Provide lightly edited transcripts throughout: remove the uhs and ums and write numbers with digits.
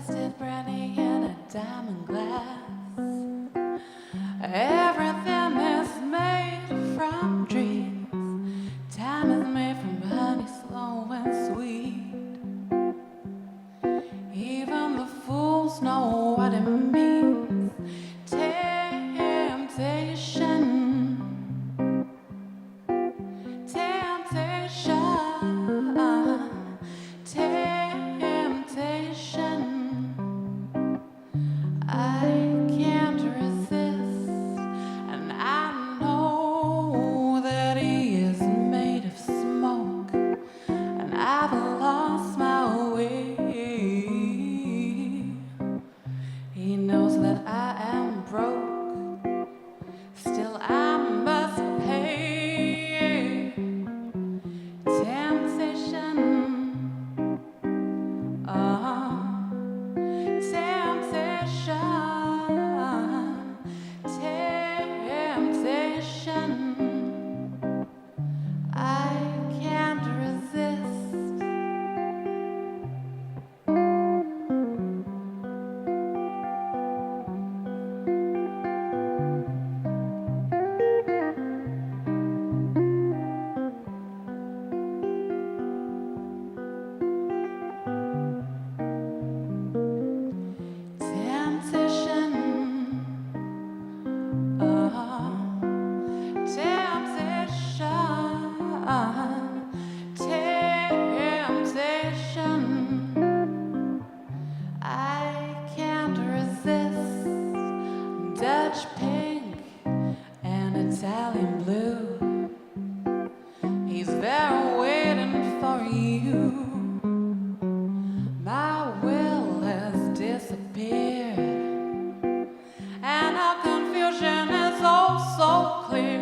Twisted brandy in a diamond glass. Everything is made from dreams. Time is made from honey, slow and sweet. Even the fools know what it means. Temptation. Dutch pink and Italian blue. He's there waiting for you. My will has disappeared, and our confusion is oh so clear.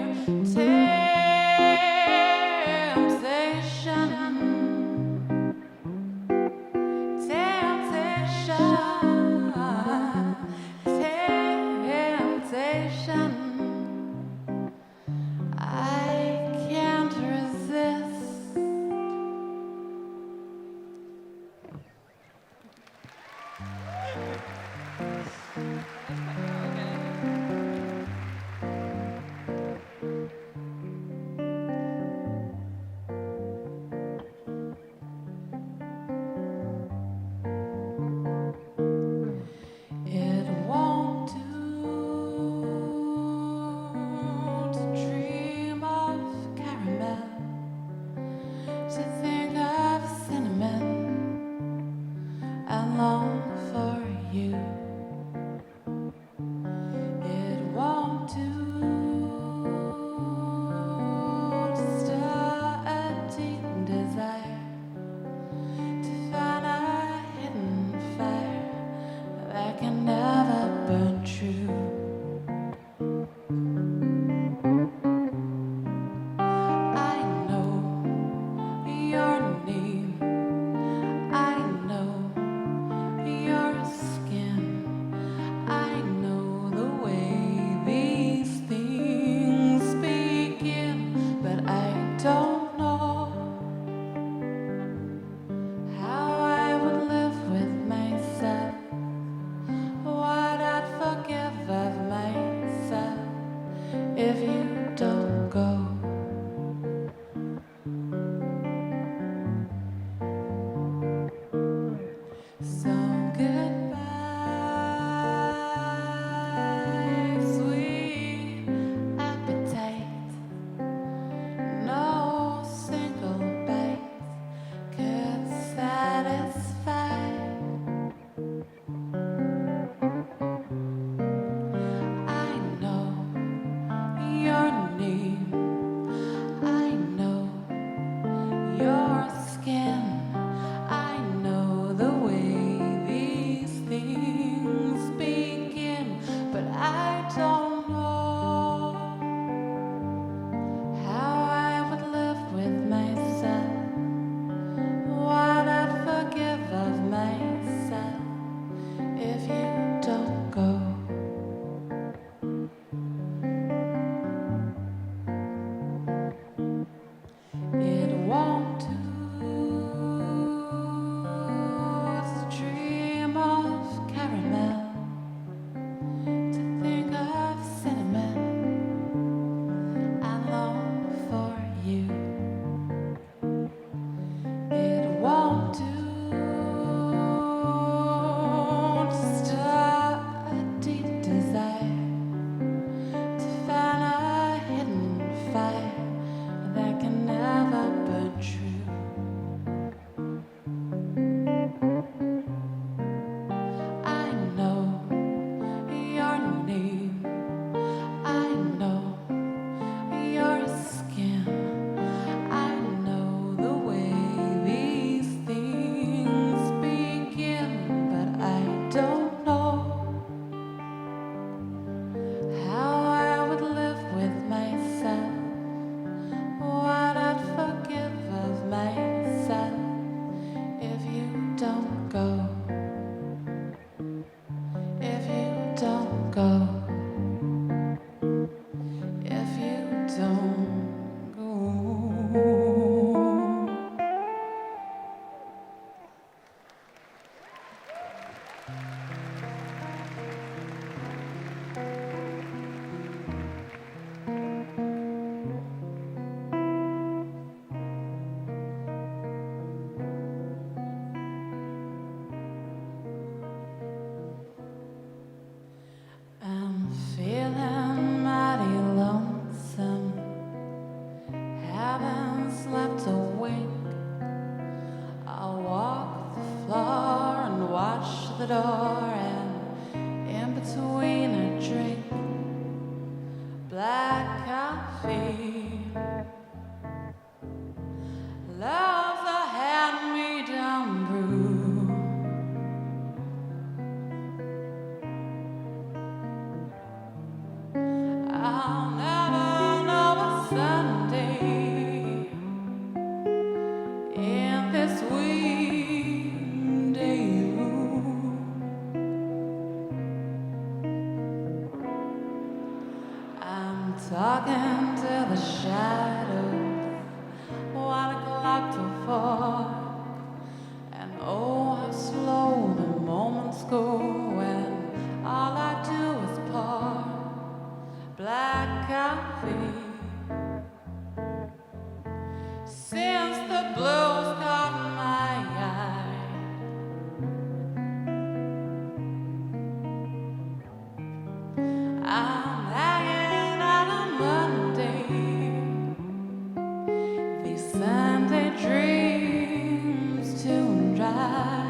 Your skin, I know the way I'm feeling mighty lonesome. Haven't slept a wink. I'll walk the floor and watch the door, and in between I drink black coffee. Love's a hand-me-down brew. I'll never know a Sunday in this windy room. I'm talking to the shadows, 1 o'clock to 4, and oh, how slow the moments go when all I do is pour black coffee. Since the blues caught my eye, I'm hanging out on Monday. These Sunday dreams too dry.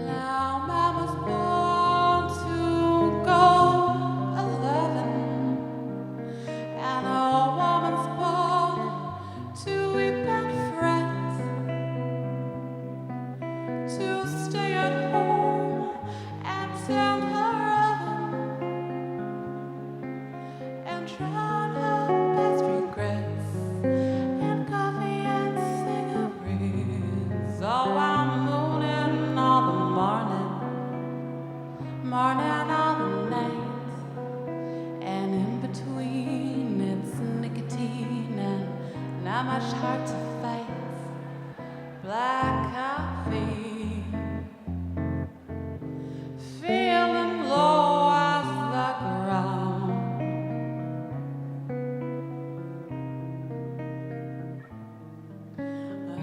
Now mama's born to go 11, and a woman's born to weep and fret, to stay at home and tend her oven and drown her best regrets in coffee and cigarettes. Oh, I'm mooning all the morning all the night, and in between it's nicotine and not much heart to fight. Black coffee, feeling low as the ground.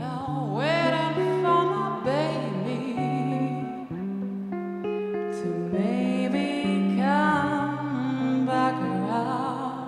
Oh, waiting for my baby to maybe come back around.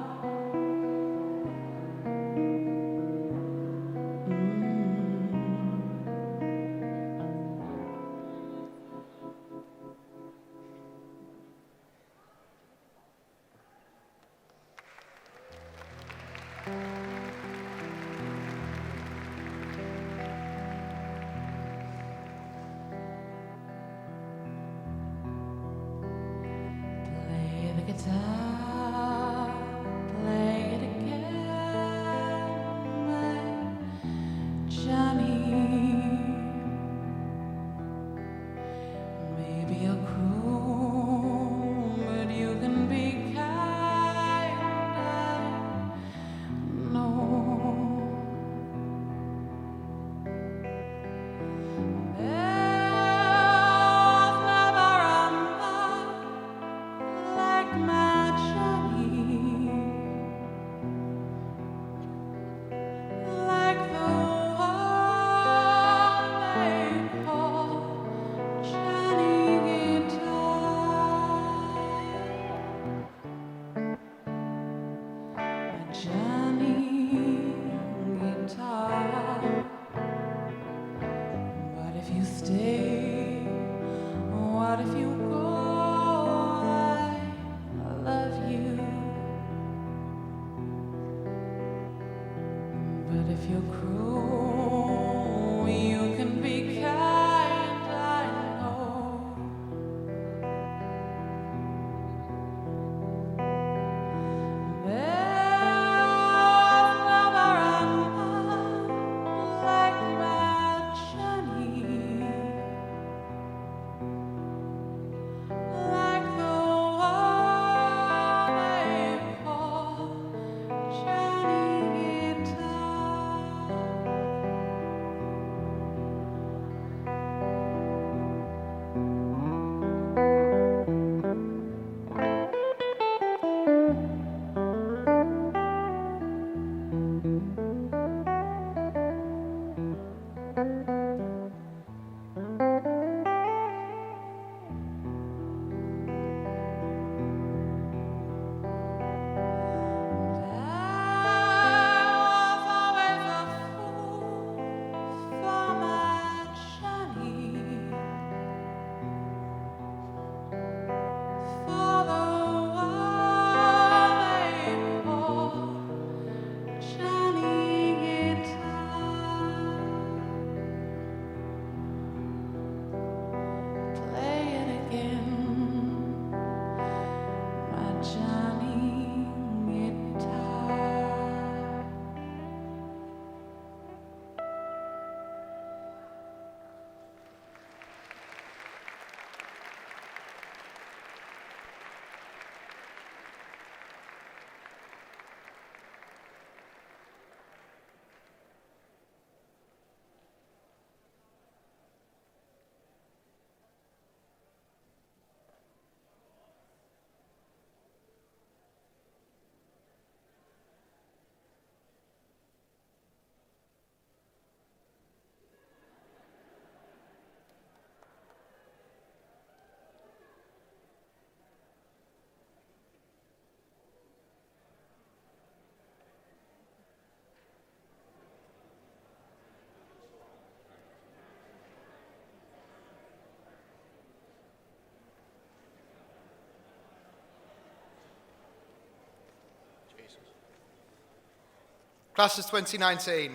Class of 2019,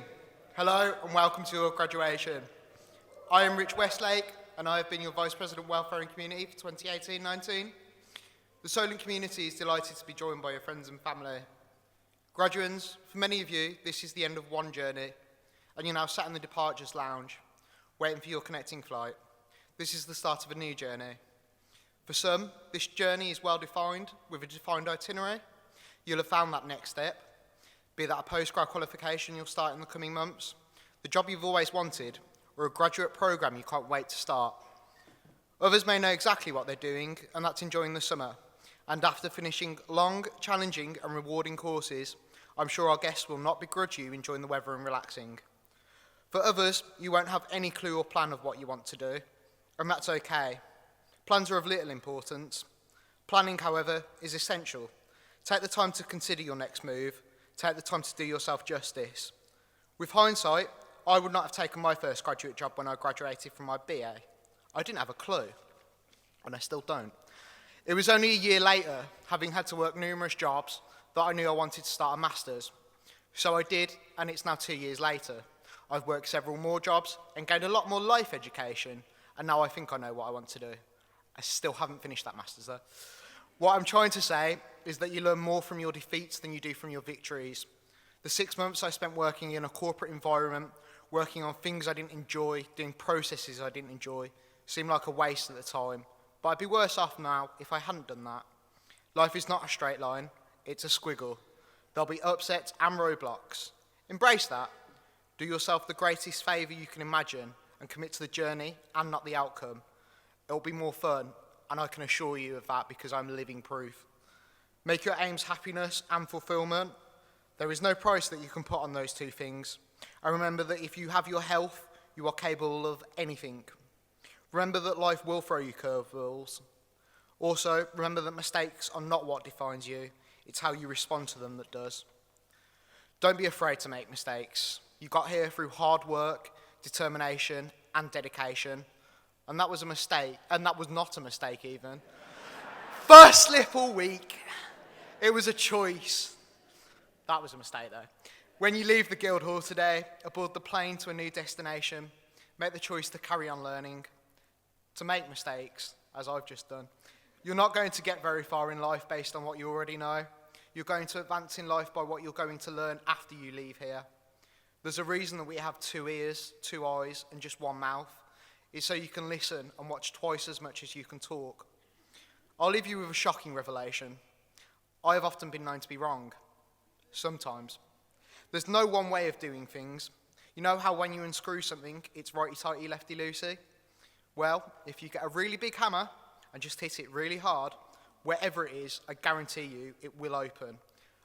hello and welcome to your graduation. I am Rich Westlake and I have been your Vice President Welfare and Community for 2018-19. The Solent community is delighted to be joined by your friends and family. Graduates, for many of you, this is the end of one journey and you're now sat in the departures lounge, waiting for your connecting flight. This is the start of a new journey. For some, this journey is well defined, with a defined itinerary. You'll have found that next step, be that a postgrad qualification you'll start in the coming months, the job you've always wanted, or a graduate programme you can't wait to start. Others may know exactly what they're doing, and that's enjoying the summer. And after finishing long, challenging and rewarding courses, I'm sure our guests will not begrudge you enjoying the weather and relaxing. For others, you won't have any clue or plan of what you want to do, and that's okay. Plans are of little importance. Planning, however, is essential. Take the time to consider your next move. Take the time to do yourself justice. With hindsight, I would not have taken my first graduate job when I graduated from my BA. I didn't have a clue, and I still don't. It was only a year later, having had to work numerous jobs, that I knew I wanted to start a master's. So I did, and it's now 2 years later. I've worked several more jobs and gained a lot more life education, and now I think I know what I want to do. I still haven't finished that master's though. What I'm trying to say is that you learn more from your defeats than you do from your victories. The 6 months I spent working in a corporate environment, working on things I didn't enjoy, doing processes I didn't enjoy, seemed like a waste at the time. But I'd be worse off now if I hadn't done that. Life is not a straight line, it's a squiggle. There'll be upsets and roadblocks. Embrace that. Do yourself the greatest favour you can imagine and commit to the journey and not the outcome. It'll be more fun, and I can assure you of that because I'm living proof. Make your aims happiness and fulfilment. There is no price that you can put on those two things. And remember that if you have your health, you are capable of anything. Remember that life will throw you curveballs. Also, remember that mistakes are not what defines you. It's how you respond to them that does. Don't be afraid to make mistakes. You got here through hard work, determination, and dedication. And that was a mistake, and that was not a mistake even. First slip all week. It was a choice. That was a mistake though. When you leave the Guildhall today, aboard the plane to a new destination, make the choice to carry on learning, to make mistakes, as I've just done. You're not going to get very far in life based on what you already know. You're going to advance in life by what you're going to learn after you leave here. There's a reason that we have 2 ears, 2 eyes, and just 1 mouth. It's so you can listen and watch twice as much as you can talk. I'll leave you with a shocking revelation. I have often been known to be wrong. Sometimes. There's no one way of doing things. You know how when you unscrew something, it's righty-tighty, lefty-loosey? Well, if you get a really big hammer and just hit it really hard, wherever it is, I guarantee you it will open.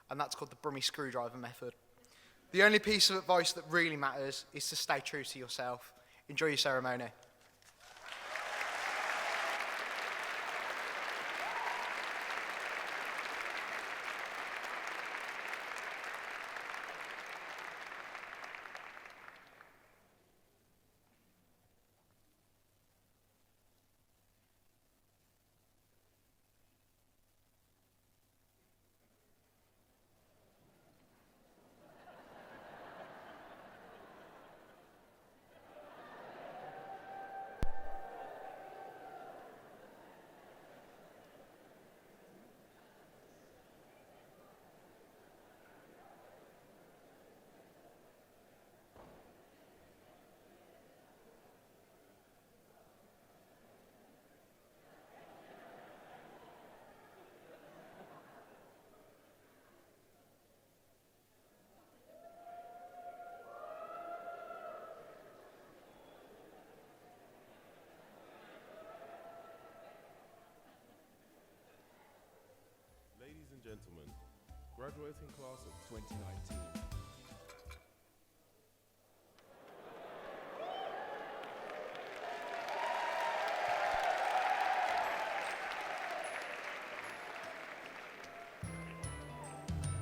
And that's called the Brummie screwdriver method. The only piece of advice that really matters is to stay true to yourself. Enjoy your ceremony. Ladies and gentlemen, graduating class of 2019.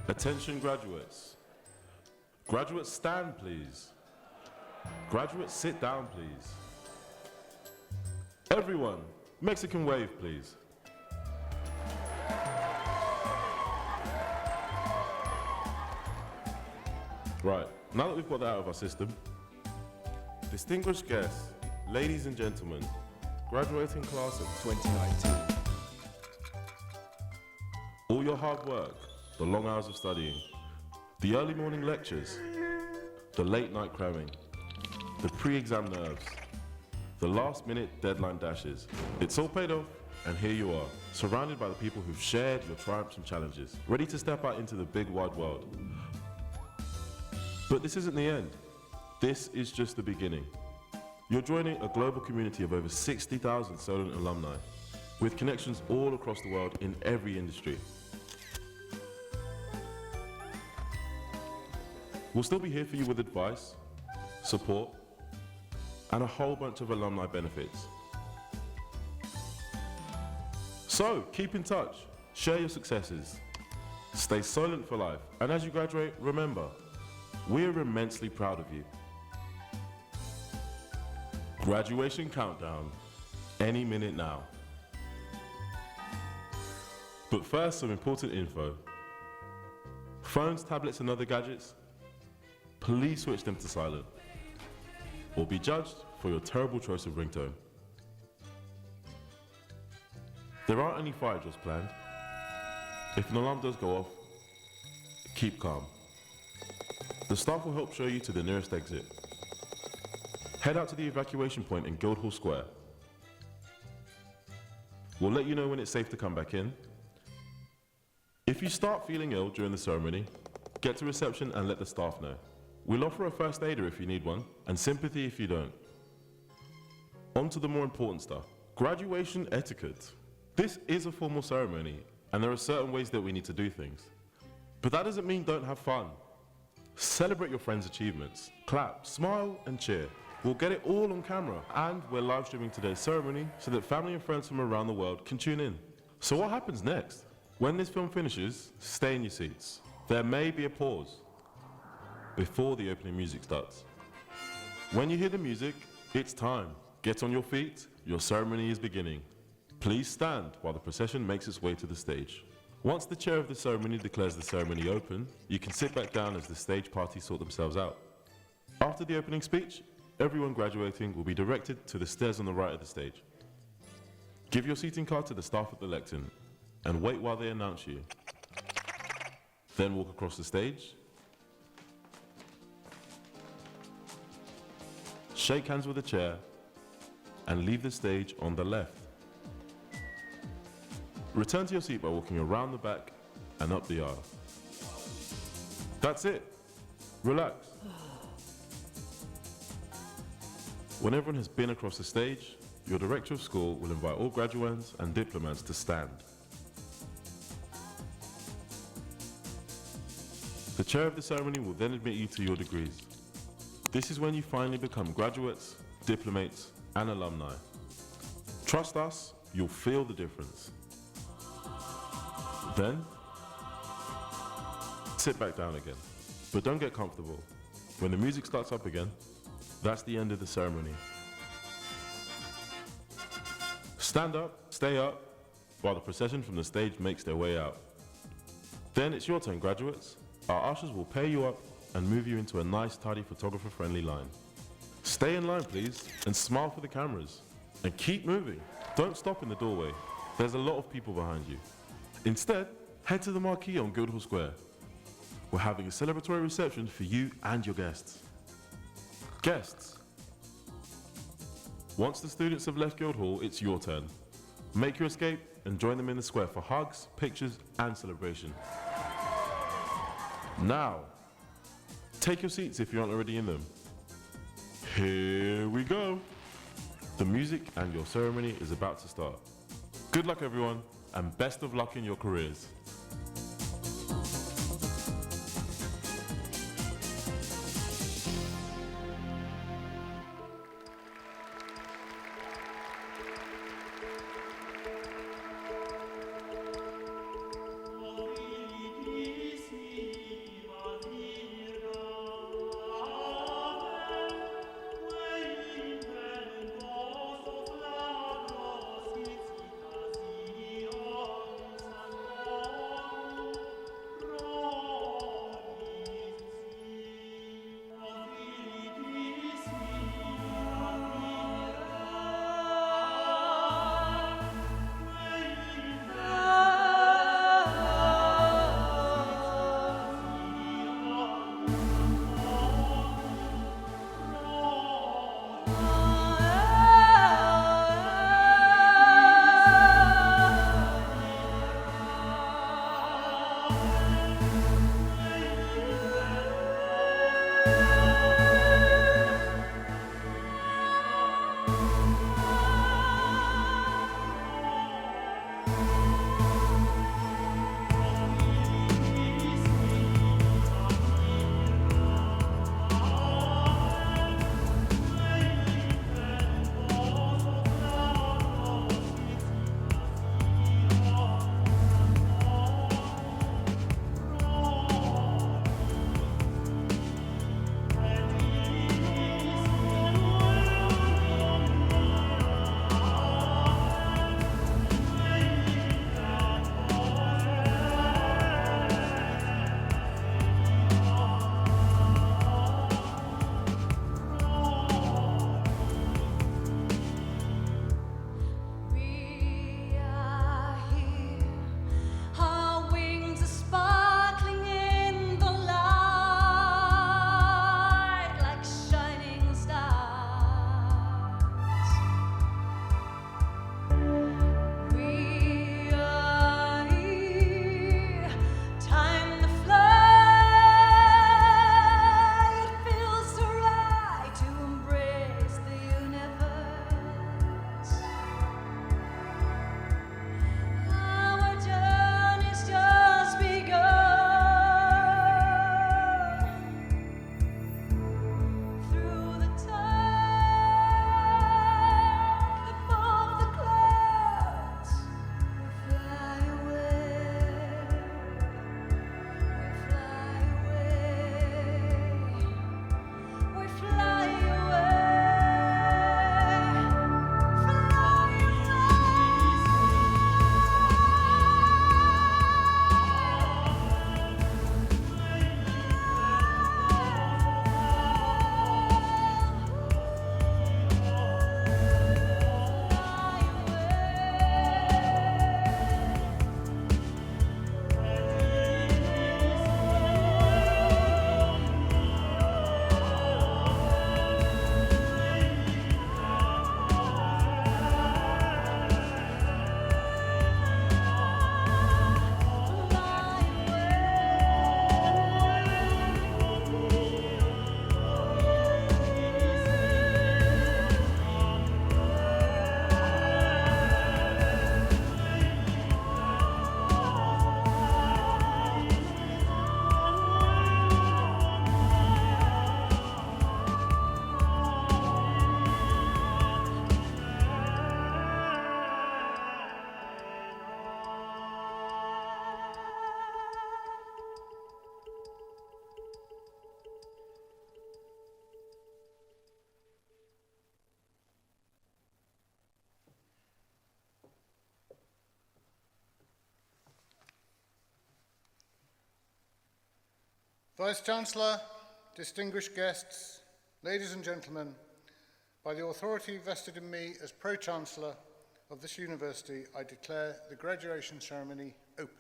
Attention graduates. Graduates stand please. Graduates sit down please. Everyone, Mexican wave please. Right, now that we've got that out of our system, distinguished guests, ladies and gentlemen, graduating class of 2019. All your hard work, the long hours of studying, the early morning lectures, the late night cramming, the pre-exam nerves, the last minute deadline dashes. It's all paid off, and here you are, surrounded by the people who've shared your triumphs and challenges, ready to step out into the big wide world. But this isn't the end. This is just the beginning. You're joining a global community of over 60,000 Solent alumni, with connections all across the world in every industry. We'll still be here for you with advice, support, and a whole bunch of alumni benefits. So, keep in touch, share your successes, stay Solent for life, and as you graduate, remember, we're immensely proud of you. Graduation countdown, any minute now. But first, some important info. Phones, tablets, and other gadgets, please switch them to silent, or be judged for your terrible choice of ringtone. There aren't any fire drills planned. If an alarm does go off, keep calm. The staff will help show you to the nearest exit. Head out to the evacuation point in Guildhall Square. We'll let you know when it's safe to come back in. If you start feeling ill during the ceremony, get to reception and let the staff know. We'll offer a first aider if you need one, and sympathy if you don't. On to the more important stuff. Graduation etiquette. This is a formal ceremony, and there are certain ways that we need to do things. But that doesn't mean don't have fun. Celebrate your friends' achievements. Clap, smile, and cheer. We'll get it all on camera, and we're live streaming today's ceremony so that family and friends from around the world can tune in. So what happens next? When this film finishes, stay in your seats. There may be a pause before the opening music starts. When you hear the music, it's time. Get on your feet, your ceremony is beginning. Please stand while the procession makes its way to the stage. Once the chair of the ceremony declares the ceremony open, you can sit back down as the stage party sort themselves out. After the opening speech, everyone graduating will be directed to the stairs on the right of the stage. Give your seating card to the staff at the lectern and wait while they announce you. Then walk across the stage, shake hands with the chair, and leave the stage on the left. Return to your seat by walking around the back and up the aisle. That's it. Relax. When everyone has been across the stage, your director of school will invite all graduands and diplomats to stand. The chair of the ceremony will then admit you to your degrees. This is when you finally become graduates, diplomates, and alumni. Trust us, you'll feel the difference. Then, sit back down again. But don't get comfortable. When the music starts up again, that's the end of the ceremony. Stand up, stay up, while the procession from the stage makes their way out. Then it's your turn, graduates. Our ushers will pair you up and move you into a nice, tidy, photographer-friendly line. Stay in line, please, and smile for the cameras. And keep moving. Don't stop in the doorway. There's a lot of people behind you. Instead, head to the marquee on Guildhall Square. We're having a celebratory reception for you and your guests. Guests. Once the students have left Guildhall, it's your turn. Make your escape and join them in the square for hugs, pictures, and celebration. Now, take your seats if you aren't already in them. Here we go. The music and your ceremony is about to start. Good luck, everyone, and best of luck in your careers. Vice-Chancellor, distinguished guests, ladies and gentlemen, by the authority vested in me as Pro-Chancellor of this university, I declare the graduation ceremony open.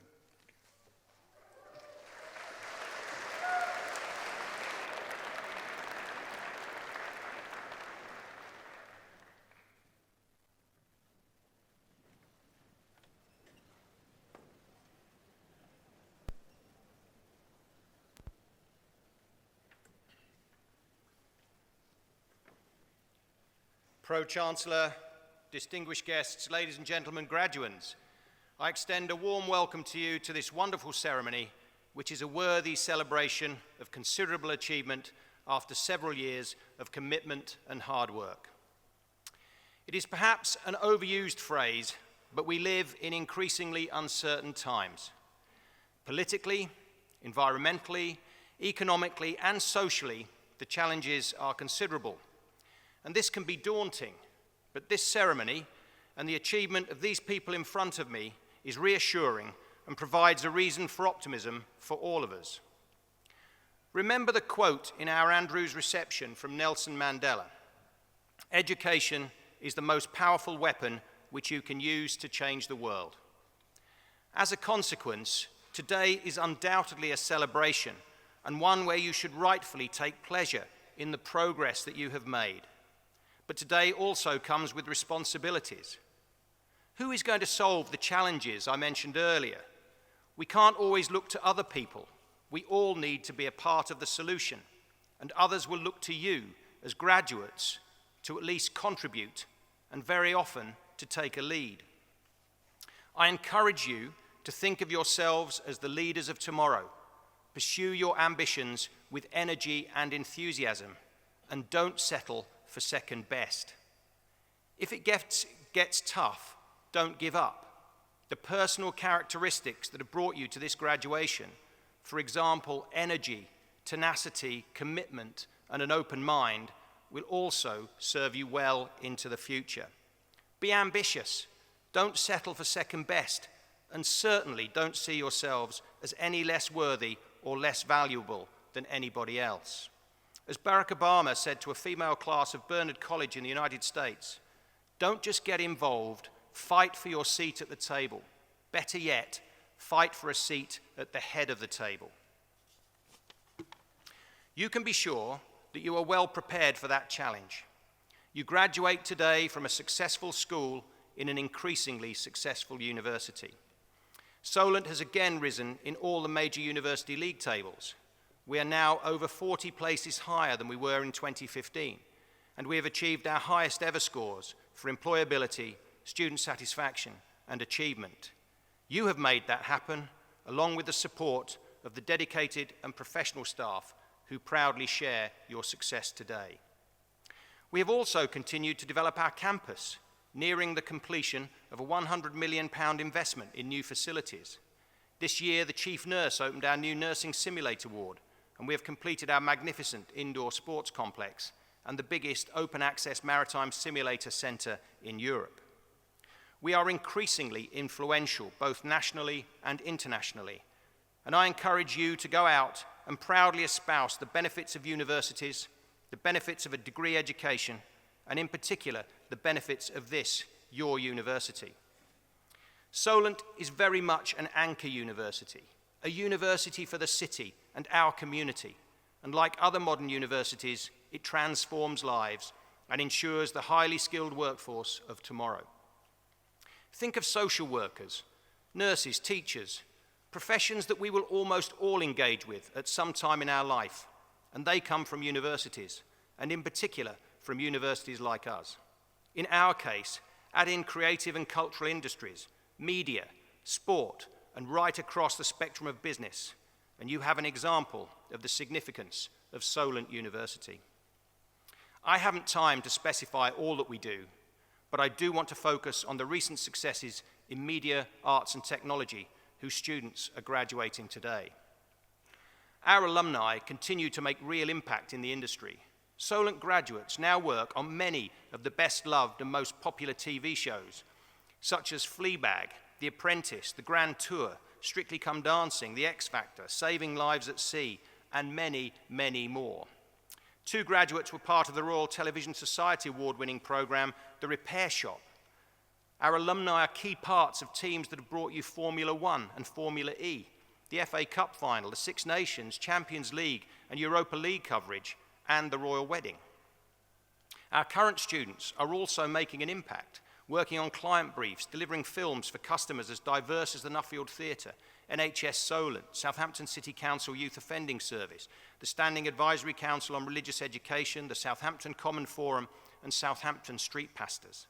Pro-Chancellor, distinguished guests, ladies and gentlemen, graduands, I extend a warm welcome to you to this wonderful ceremony, which is a worthy celebration of considerable achievement after several years of commitment and hard work. It is perhaps an overused phrase, but we live in increasingly uncertain times. Politically, environmentally, economically, and socially, the challenges are considerable. And this can be daunting, but this ceremony and the achievement of these people in front of me is reassuring and provides a reason for optimism for all of us. Remember the quote in our Andrews reception from Nelson Mandela: "Education is the most powerful weapon which you can use to change the world." As a consequence, today is undoubtedly a celebration, and one where you should rightfully take pleasure in the progress that you have made. But today also comes with responsibilities. Who is going to solve the challenges I mentioned earlier? We can't always look to other people. We all need to be a part of the solution, and others will look to you as graduates to at least contribute, and very often to take a lead. I encourage you to think of yourselves as the leaders of tomorrow. Pursue your ambitions with energy and enthusiasm, and don't settle for second best. If it gets tough, don't give up. The personal characteristics that have brought you to this graduation, for example, energy, tenacity, commitment, and an open mind, will also serve you well into the future. Be ambitious, don't settle for second best, and certainly don't see yourselves as any less worthy or less valuable than anybody else. As Barack Obama said to a female class of Bernard College in the United States, don't just get involved, fight for your seat at the table. Better yet, fight for a seat at the head of the table. You can be sure that you are well prepared for that challenge. You graduate today from a successful school in an increasingly successful university. Solent has again risen in all the major university league tables. We are now over 40 places higher than we were in 2015, and we have achieved our highest ever scores for employability, student satisfaction, and achievement. You have made that happen, along with the support of the dedicated and professional staff who proudly share your success today. We have also continued to develop our campus, nearing the completion of a £100 million investment in new facilities. This year, the chief nurse opened our new nursing simulator ward, and we have completed our magnificent indoor sports complex and the biggest open-access maritime simulator centre in Europe. We are increasingly influential, both nationally and internationally, and I encourage you to go out and proudly espouse the benefits of universities, the benefits of a degree education, and in particular, the benefits of this, your university. Solent is very much an anchor university, a university for the city and our community, and like other modern universities, it transforms lives and ensures the highly skilled workforce of tomorrow. Think of social workers, nurses, teachers, professions that we will almost all engage with at some time in our life, and they come from universities, and in particular from universities like us. In our case, add in creative and cultural industries, media, sport, and right across the spectrum of business, and you have an example of the significance of Solent University. I haven't time to specify all that we do, but I do want to focus on the recent successes in media, arts, and technology whose students are graduating today. Our alumni continue to make real impact in the industry. Solent graduates now work on many of the best-loved and most popular TV shows, such as Fleabag, The Apprentice, The Grand Tour, Strictly Come Dancing, The X Factor, Saving Lives at Sea, and many, many more. 2 graduates were part of the Royal Television Society award-winning programme, The Repair Shop. Our alumni are key parts of teams that have brought you Formula One and Formula E, the FA Cup final, the Six Nations, Champions League and Europa League coverage, and the Royal Wedding. Our current students are also making an impact, working on client briefs, delivering films for customers as diverse as the Nuffield Theatre, NHS Solent, Southampton City Council Youth Offending Service, the Standing Advisory Council on Religious Education, the Southampton Common Forum, and Southampton Street Pastors.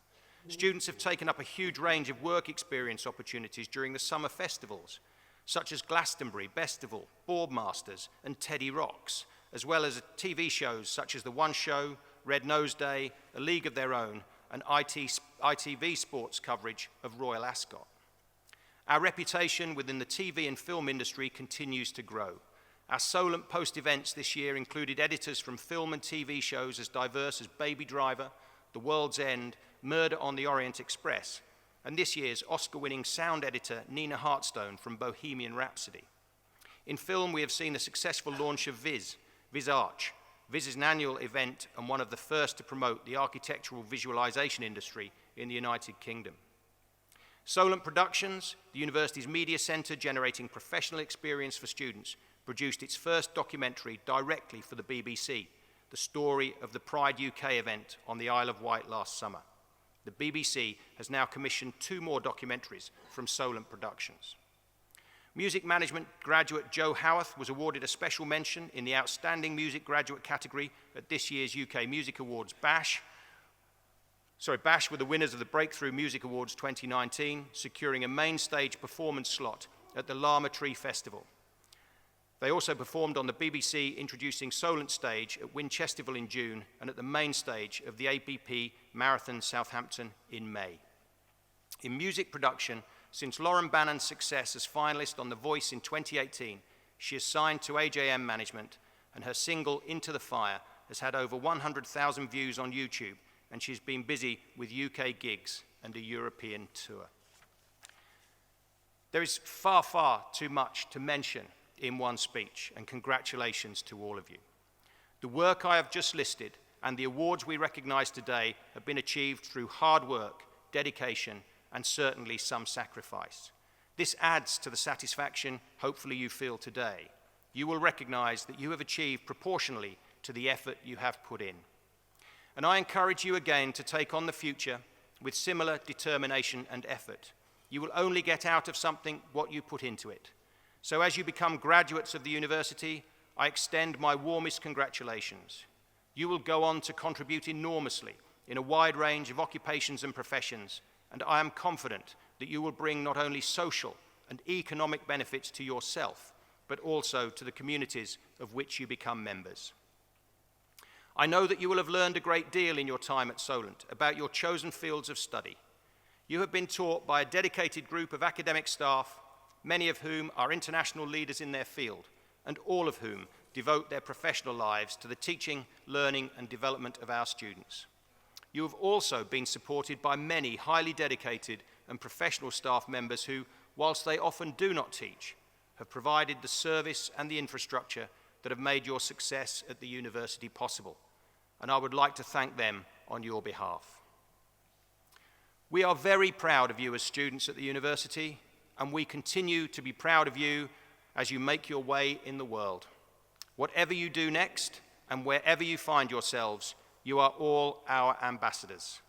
Students have taken up a huge range of work experience opportunities during the summer festivals, such as Glastonbury, Bestival, Boardmasters, and Teddy Rocks, as well as TV shows such as The One Show, Red Nose Day, A League of Their Own, and ITV sports coverage of Royal Ascot. Our reputation within the TV and film industry continues to grow. Our Solent Post events this year included editors from film and TV shows as diverse as Baby Driver, The World's End, Murder on the Orient Express, and this year's Oscar-winning sound editor Nina Hartstone from Bohemian Rhapsody. In film, we have seen the successful launch of Visage. Viz is an annual event and one of the first to promote the architectural visualization industry in the United Kingdom. Solent Productions, the university's media centre generating professional experience for students, produced its first documentary directly for the BBC, the story of the Pride UK event on the Isle of Wight last summer. The BBC has now commissioned 2 more documentaries from Solent Productions. Music management graduate Joe Howarth was awarded a special mention in the Outstanding Music Graduate category at this year's UK Music Awards Bash. Bash were the winners of the Breakthrough Music Awards 2019, securing a main stage performance slot at the Llama Tree Festival. They also performed on the BBC Introducing Solent stage at Winchestival in June and at the main stage of the APP Marathon Southampton in May. In music production, since Lauren Bannon's success as finalist on The Voice in 2018, she is signed to AJM Management, and her single Into the Fire has had over 100,000 views on YouTube, and she's been busy with UK gigs and a European tour. There is far, far too much to mention in one speech, and congratulations to all of you. The work I have just listed and the awards we recognise today have been achieved through hard work, dedication, and certainly some sacrifice. This adds to the satisfaction hopefully you feel today. You will recognise that you have achieved proportionally to the effort you have put in. And I encourage you again to take on the future with similar determination and effort. You will only get out of something what you put into it. So as you become graduates of the university, I extend my warmest congratulations. You will go on to contribute enormously in a wide range of occupations and professions, and I am confident that you will bring not only social and economic benefits to yourself, but also to the communities of which you become members. I know that you will have learned a great deal in your time at Solent about your chosen fields of study. You have been taught by a dedicated group of academic staff, many of whom are international leaders in their field, and all of whom devote their professional lives to the teaching, learning, and development of our students. You have also been supported by many highly dedicated and professional staff members who, whilst they often do not teach, have provided the service and the infrastructure that have made your success at the university possible, and I would like to thank them on your behalf. We are very proud of you as students at the university, and we continue to be proud of you as you make your way in the world. Whatever you do next, and wherever you find yourselves, you are all our ambassadors.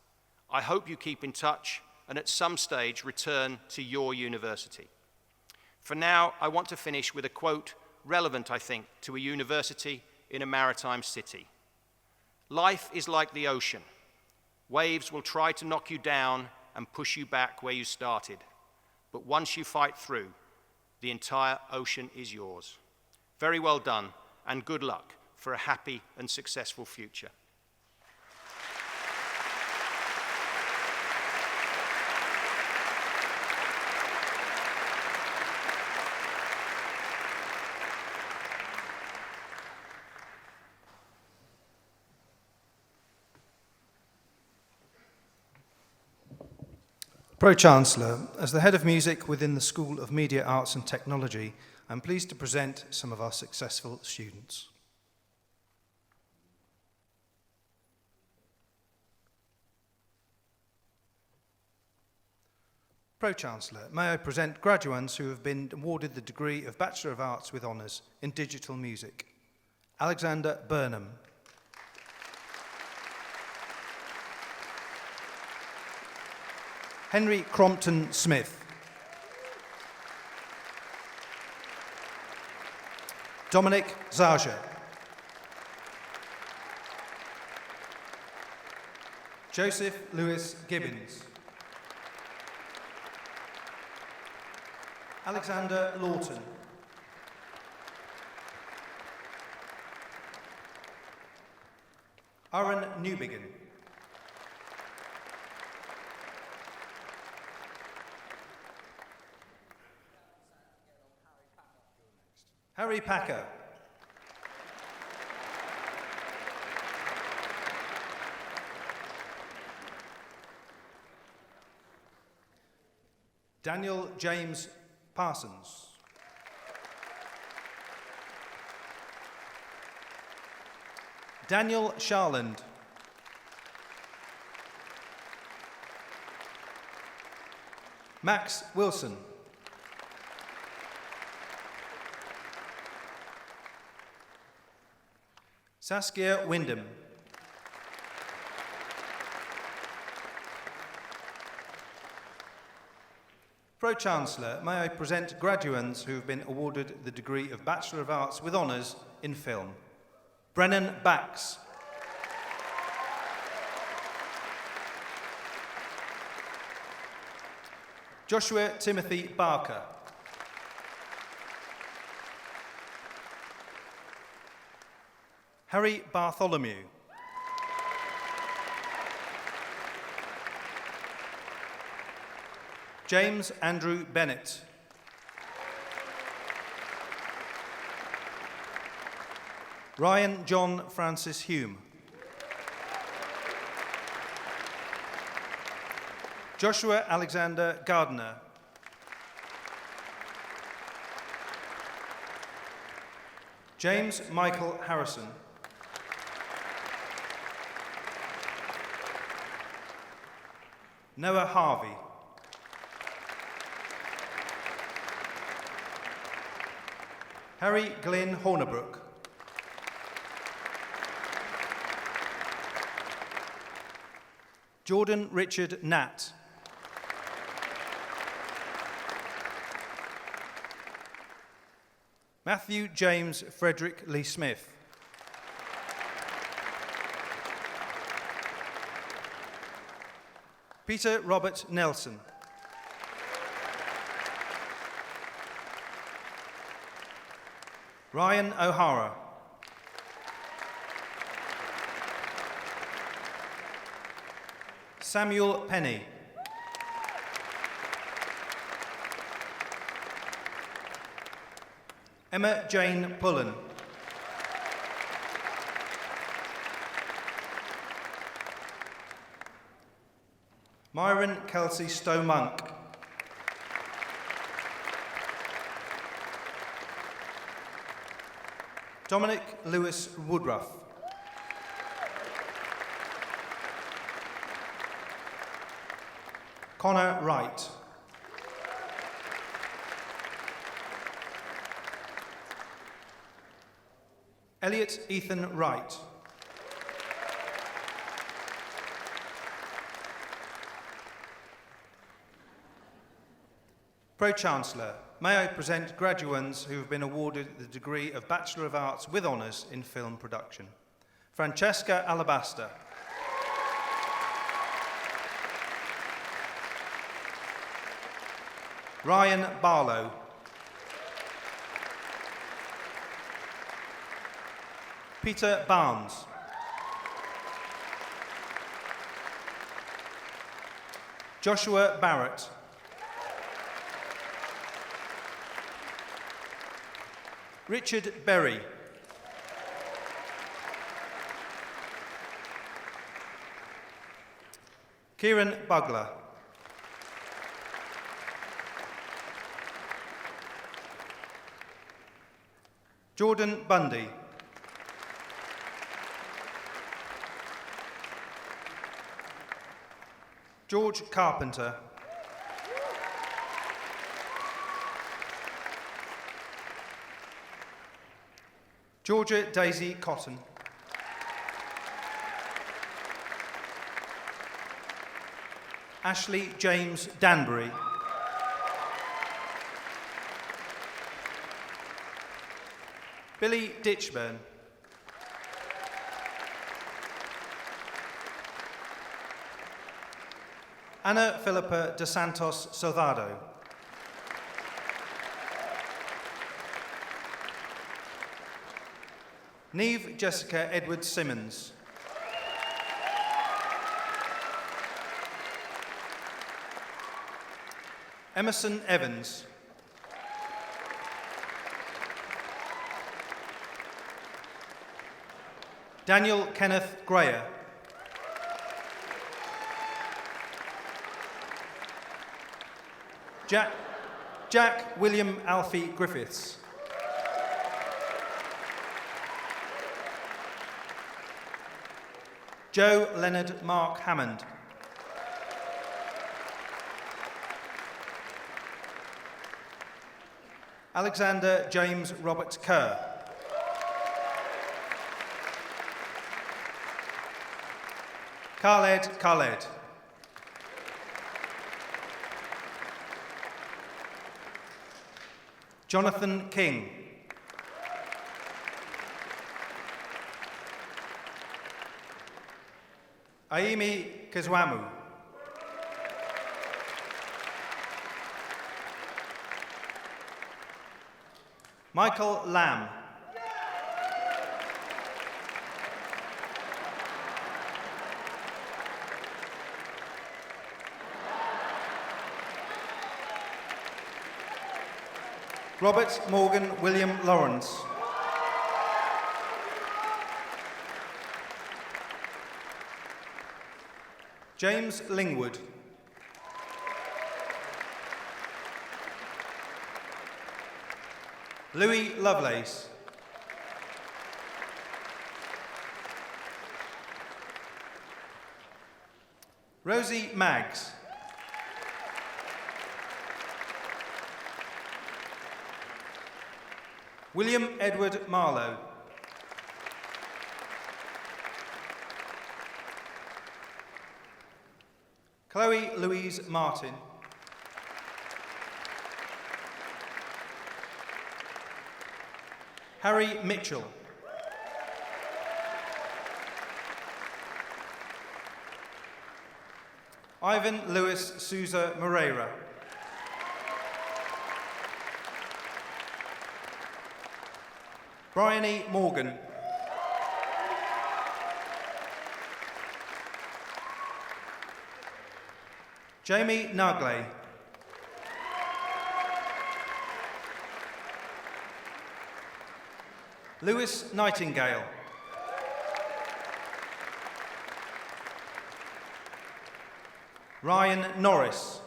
I hope you keep in touch and at some stage return to your university. For now, I want to finish with a quote relevant, I think, to a university in a maritime city. Life is like the ocean. Waves will try to knock you down and push you back where you started. But once you fight through, the entire ocean is yours. Very well done, and good luck for a happy and successful future. Pro-Chancellor, as the head of music within the School of Media Arts and Technology, I'm pleased to present some of our successful students. Pro-Chancellor, may I present graduates who have been awarded the degree of Bachelor of Arts with Honours in Digital Music. Alexander Burnham. Henry Crompton Smith. Dominic Zaja. Joseph Lewis Gibbons. Alexander Lawton. Aaron Newbigin. Harry Packer. Daniel James Parsons. Daniel Sharland. Max Wilson. Saskia Wyndham. Pro-Chancellor, may I present graduates who have been awarded the degree of Bachelor of Arts with Honours in Film. Brennan Bax. Joshua Timothy Barker. Harry Bartholomew. James Andrew Bennett. Ryan John Francis Hume. Joshua Alexander Gardner. James Michael Harrison. Noah Harvey. Harry Glynn Hornabrook. Jordan Richard Natt. Matthew James Frederick Lee Smith. Peter Robert Nelson. Ryan O'Hara. Samuel Penny. Emma Jane Pullen. Myron Kelsey Stowe-Monk. Dominic Lewis Woodruff. Connor Wright. Elliot Ethan Wright. Pro-Chancellor, may I present graduates who have been awarded the degree of Bachelor of Arts with Honours in Film Production. Francesca Alabaster. Ryan Barlow. Peter Barnes. Joshua Barrett. Richard Berry. Kieran Bugler. Jordan Bundy. George Carpenter. Georgia Daisy Cotton. Ashley James Danbury. Billy Ditchburn. Ana Filipa de Santos Soldado. Neve Jessica Edwards Simmons. Emerson Evans. Daniel Kenneth Greyer. Jack William Alfie Griffiths. Joe Leonard Mark Hammond. Alexander James Robert Kerr. Khaled. Jonathan King. Aimi Kazwamu. Michael Lamb. Robert Morgan William Lawrence. James Lingwood. Louis Lovelace. Rosie Maggs. William Edward Marlowe. Chloe Louise Martin. Harry Mitchell. Ivan Lewis Souza Moreira. Bryony Morgan. Jamie Nagley. Lewis Nightingale. Ryan Norris.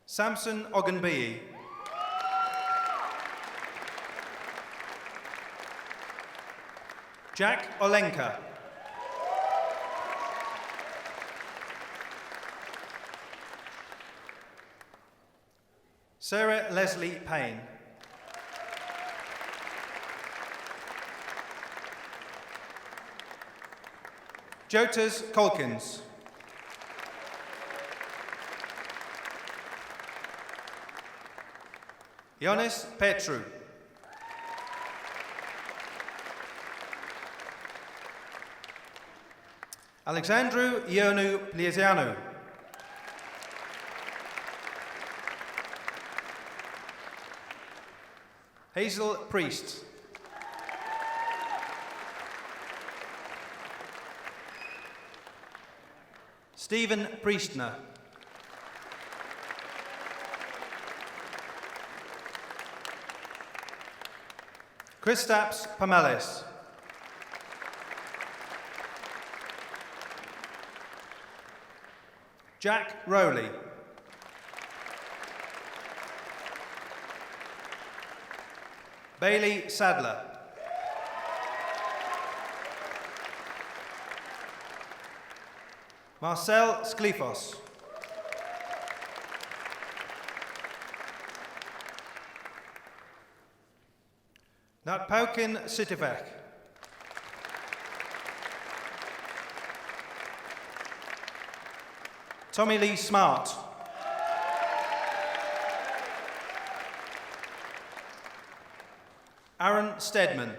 Samson Ogunbiyi. Jack Olenka. Sarah Leslie Payne. Jotas Colkins. Ionis Petru. Alexandru Ionu Pliesianu. Hazel Priest. Stephen Priestner. Kristaps Pamelis. Jack Rowley. Bailey Sadler. Marcel Sklifos. Natpaukin Sitivek. Tommy Lee Smart. Aaron Stedman.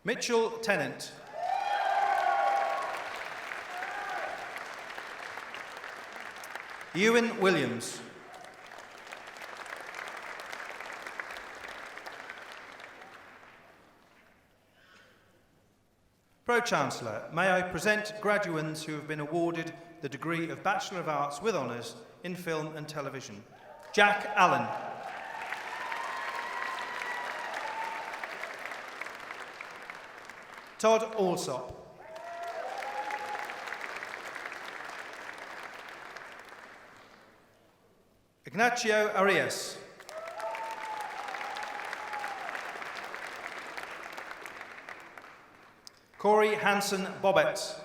Mitchell Tennant. Ewan Williams. Pro-Chancellor, may I present graduands who have been awarded the degree of Bachelor of Arts with Honours in Film and Television. Jack Allen. Todd Alsop. Ignacio Arias. Corey Hansen Bobbett.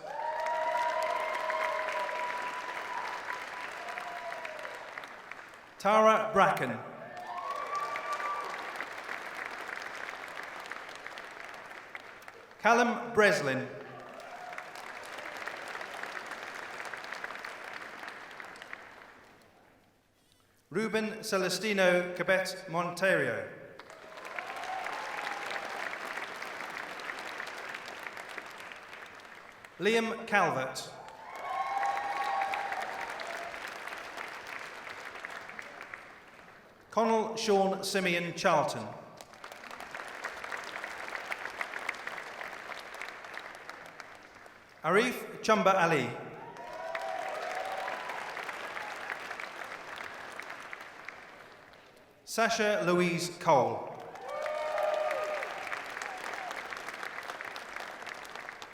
Tara Bracken. Callum Breslin. Ruben Celestino Cabet Monterio. Liam Calvert. Connell Sean Simeon Charlton. Arif Chumba Ali. Sasha Louise Cole.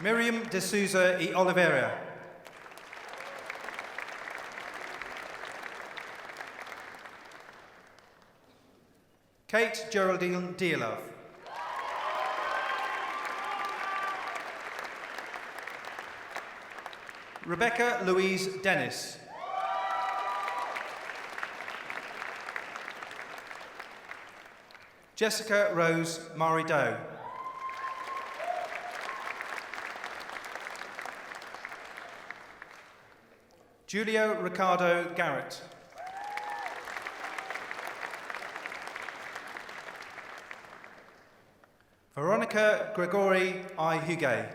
Miriam de Souza y Oliveira. Kate Geraldine Dearlove. Rebecca Louise Dennis. Jessica Rose Marido. Julio Ricardo Garrett. Veronica Gregory I. Huguet.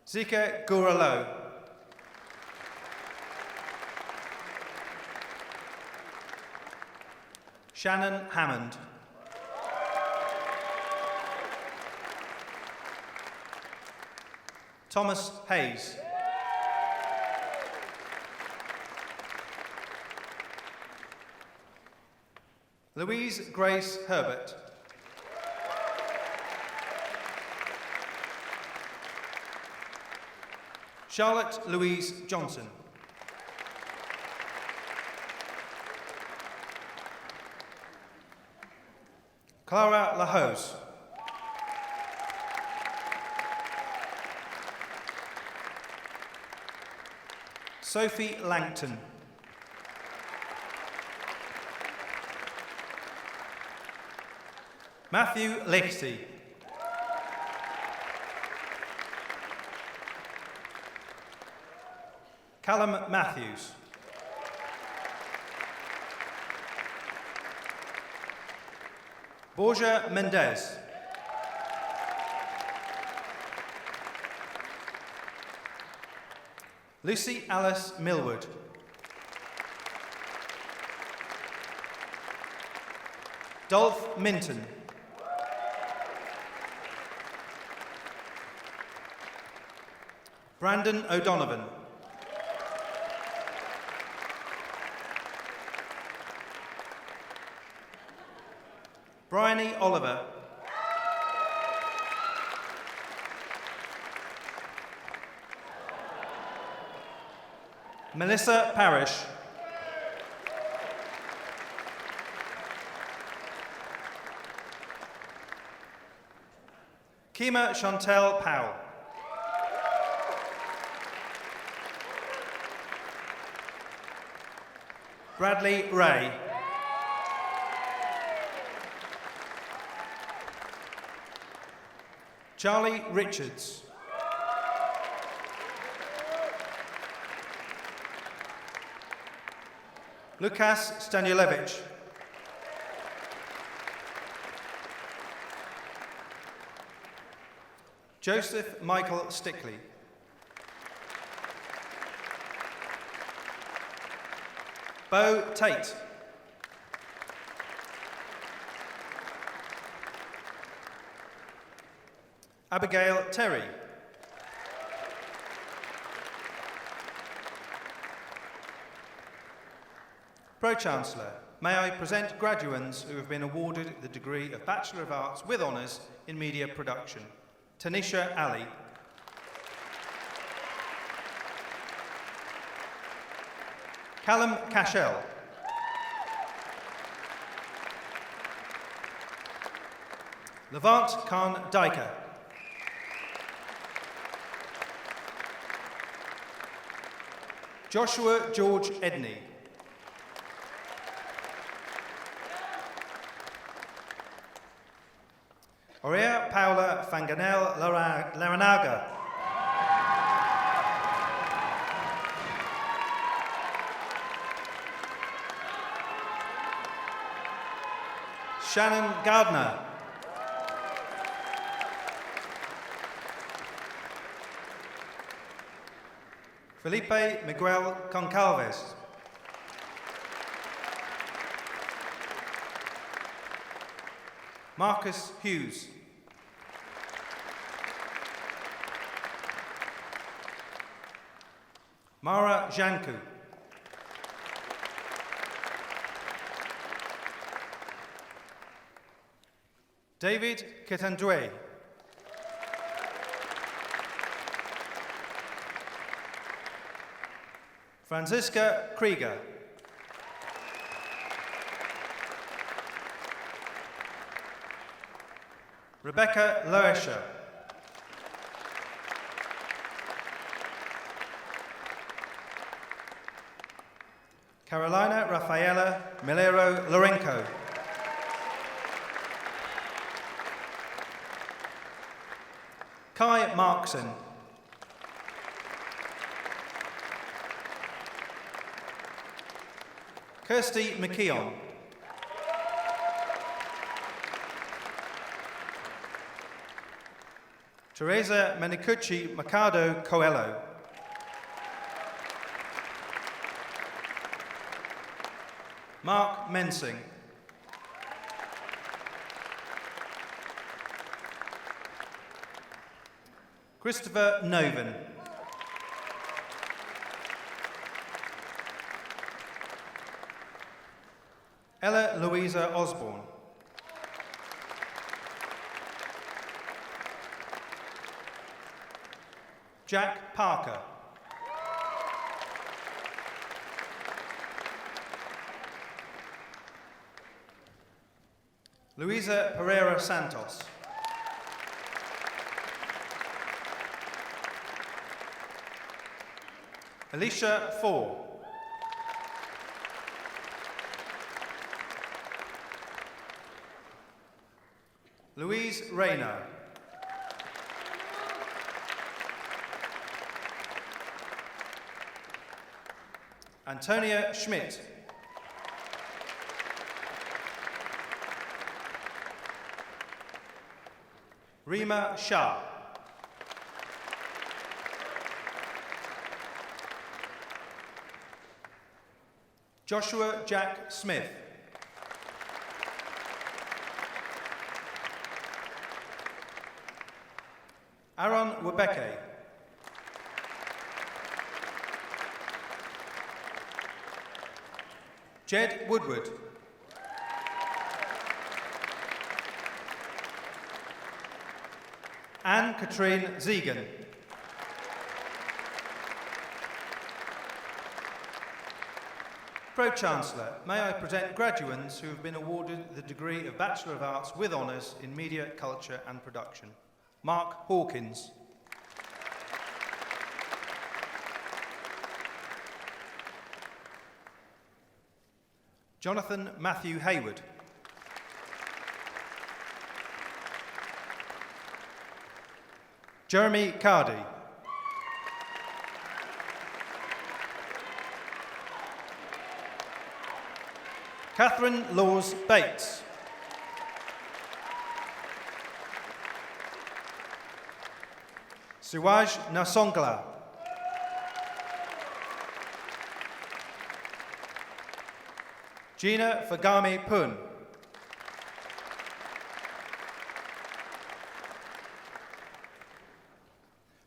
Zika Guralo. Shannon Hammond. Thomas Hayes. Louise Grace Herbert. Charlotte Louise Johnson. Clara Lahose. Sophie Langton. Matthew Lexi. Callum Matthews. Borja Mendez. Lucy Alice Millwood. Dolph Minton. Brandon O'Donovan. Bryony Oliver. Melissa Parish. Kima Chantel Powell. Bradley Ray. Charlie Richards. Lukas Stanulevich. Joseph Michael Stickley. Bo Tate. Abigail Terry. Pro-Chancellor, may I present graduands who have been awarded the degree of Bachelor of Arts with Honours in Media Production. Tanisha Ali. Callum Cashell. Levant Khan Diker. Joshua George Edney. Aurea Paula Fanganel Laranaga. Shannon Gardner. Felipe Miguel Concalves. Marcus Hughes. Mara Janku. David Ketandwe. Franziska Krieger. Rebecca Loescher. Carolina Rafaela Milero Lorenco. Kai Markson. Kirsty McKeon. Teresa Menicucci Mercado Coelho. Mark Mensing. Christopher Noven. Ella Louisa Osborne. Jack Parker. Luisa Pereira Santos. Alicia Ford. Louise Rayner. Antonia Schmidt. Rima Shah. Joshua Jack Smith. Aaron Webeke. Jed Woodward. Anne-Katrine Zegan. Pro-Chancellor, may I present graduates who have been awarded the degree of Bachelor of Arts with Honours in Media, Culture and Production. Mark Hawkins. Jonathan Matthew Hayward. Jeremy Cardy. Catherine Laws Bates. Siwaj Nasongla. Gina Fagami Pun.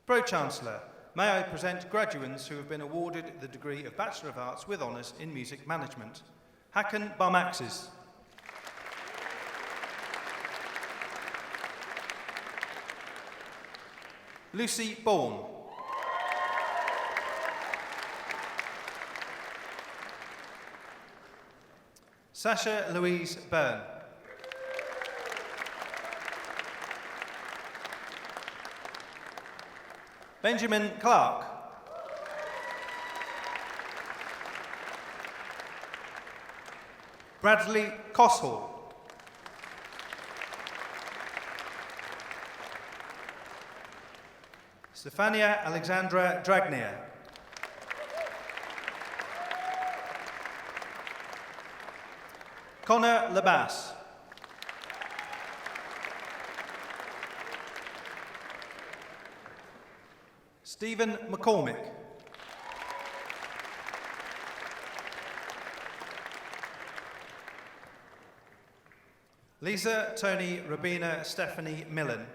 Pro-Chancellor, may I present graduates who have been awarded the degree of Bachelor of Arts with Honours in Music Management. Hakan Barmaxis. Lucy Bourne. Sasha Louise Byrne. Benjamin Clark. Bradley Coshall. Stefania Alexandra Dragnier. Connor Labas. Stephen McCormick. Lisa Tony Rabina Stephanie Millen.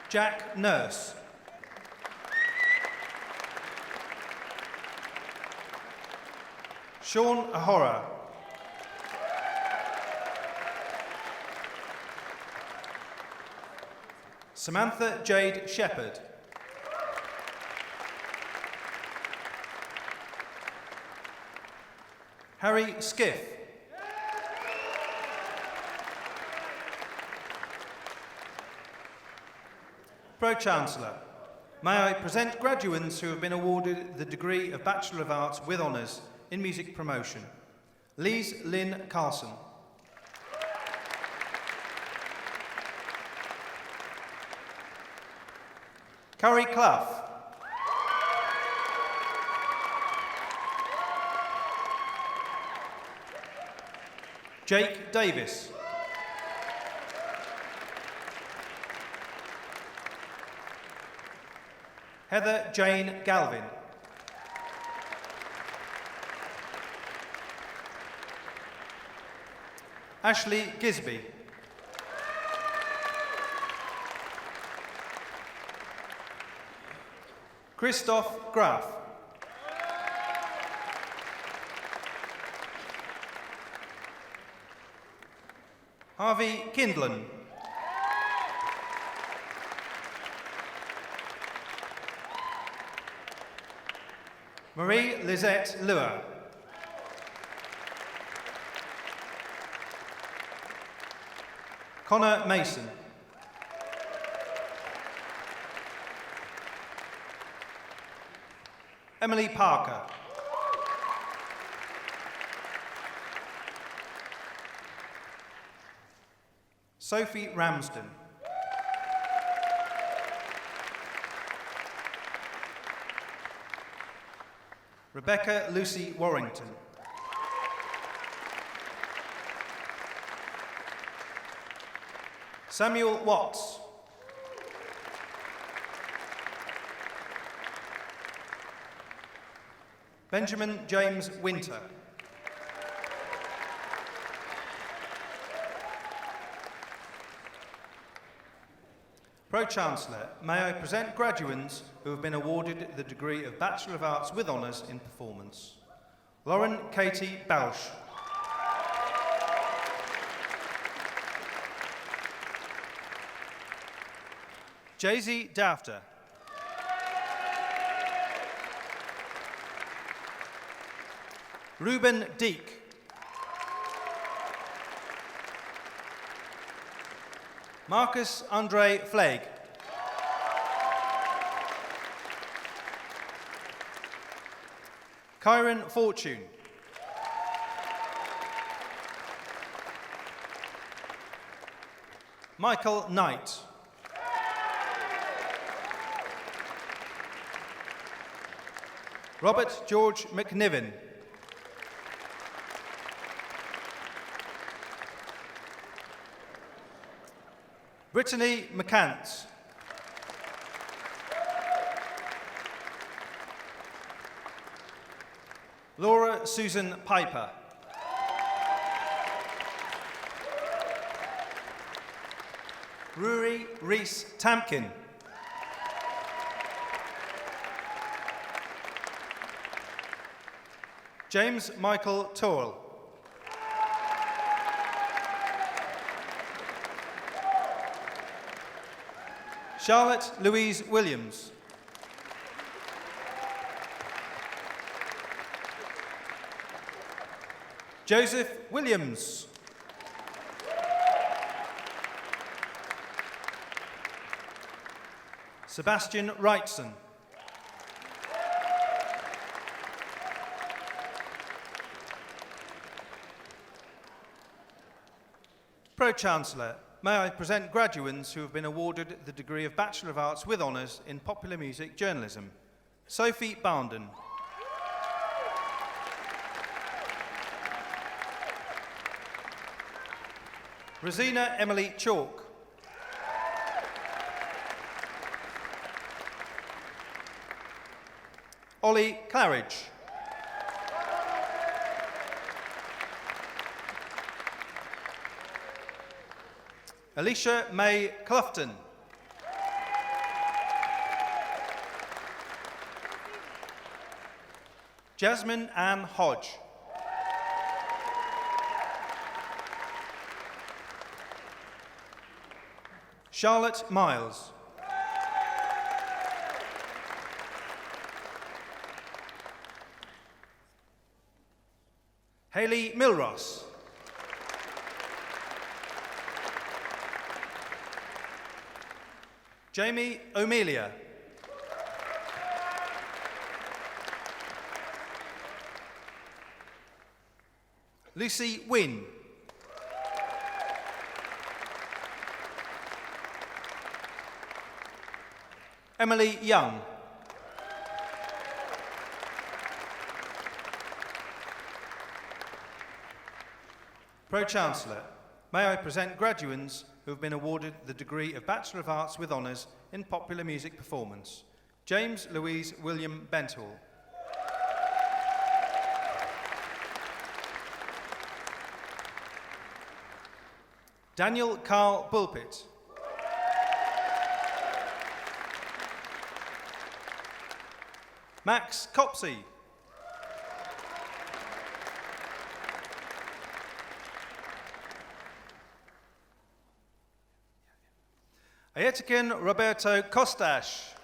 Jack Nurse. Sean Ahora. Samantha Jade Shepherd. Harry Skiff. Pro-Chancellor, may I present graduates who have been awarded the degree of Bachelor of Arts with Honours in Music Promotion. Lise Lynn Carlson. Curry Clough. Jake Davis. Heather Jane Galvin. Ashley Gisby. Christoph Graf. Harvey Kindlen. Marie Lisette Luer. Connor Mason. Emily Parker. Sophie Ramsden. Rebecca Lucy Warrington. Samuel Watts. Benjamin James Winter. Pro-Chancellor, may I present graduates who have been awarded the degree of Bachelor of Arts with Honours in Performance. Lauren Katie Bausch. Jay-Z Dafter. Ruben Deek. Marcus Andre Flegg. Kyron Fortune. Michael Knight. Robert George McNiven. Brittany McCants. Laura Susan Piper. Ruri Reese Tamkin. James Michael Torrell. Charlotte Louise Williams. Joseph Williams. Sebastian Wrightson. Pro-Chancellor, may I present graduates who have been awarded the degree of Bachelor of Arts with Honours in Popular Music Journalism. Sophie Bounden. Rosina Emily Chalk. Ollie Claridge. Alicia May Cloughton. Jasmine Ann Hodge. Charlotte Miles. Hayley Milross. Jamie O'Melia. Lucy Wynne. Emily Young. Pro-Chancellor, may I present graduates who have been awarded the degree of Bachelor of Arts with Honours in Popular Music Performance. James Louise William Benthall. Daniel Carl Bulpit. Max Copsey. Ayetikin Roberto Costas.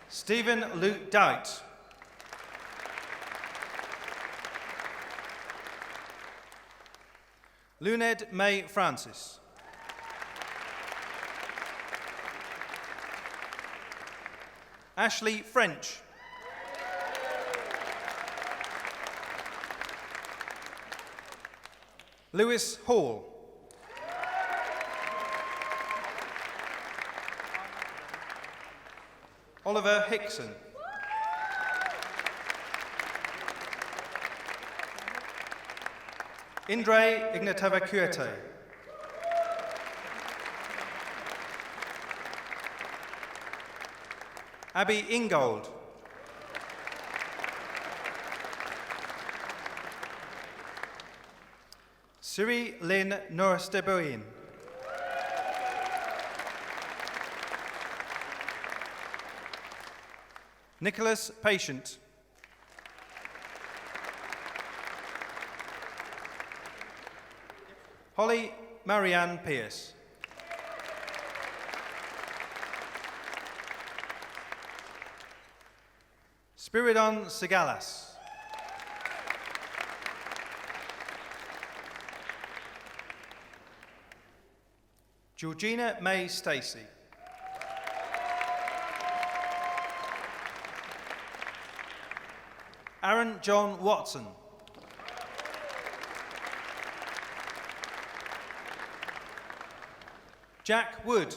Stephen Luke Doubt. Luned May Francis. Ashley French. Lewis Hall. Oliver Hickson. Indre Ignatova Cuete. Abby Ingold. Siri Lynn Norsteboin. Nicholas Patient. Holly Marianne Pierce. Spiridon Sigalas. Georgina May Stacey. Aaron John Watson. Jack Wood.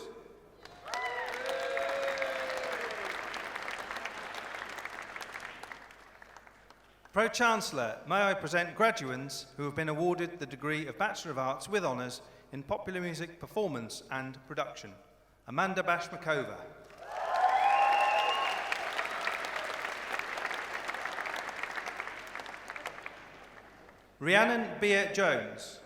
Pro-Chancellor, may I present graduands who have been awarded the degree of Bachelor of Arts with Honours in Popular Music Performance and Production. Amanda Bashmakova. Rhiannon Beer Jones.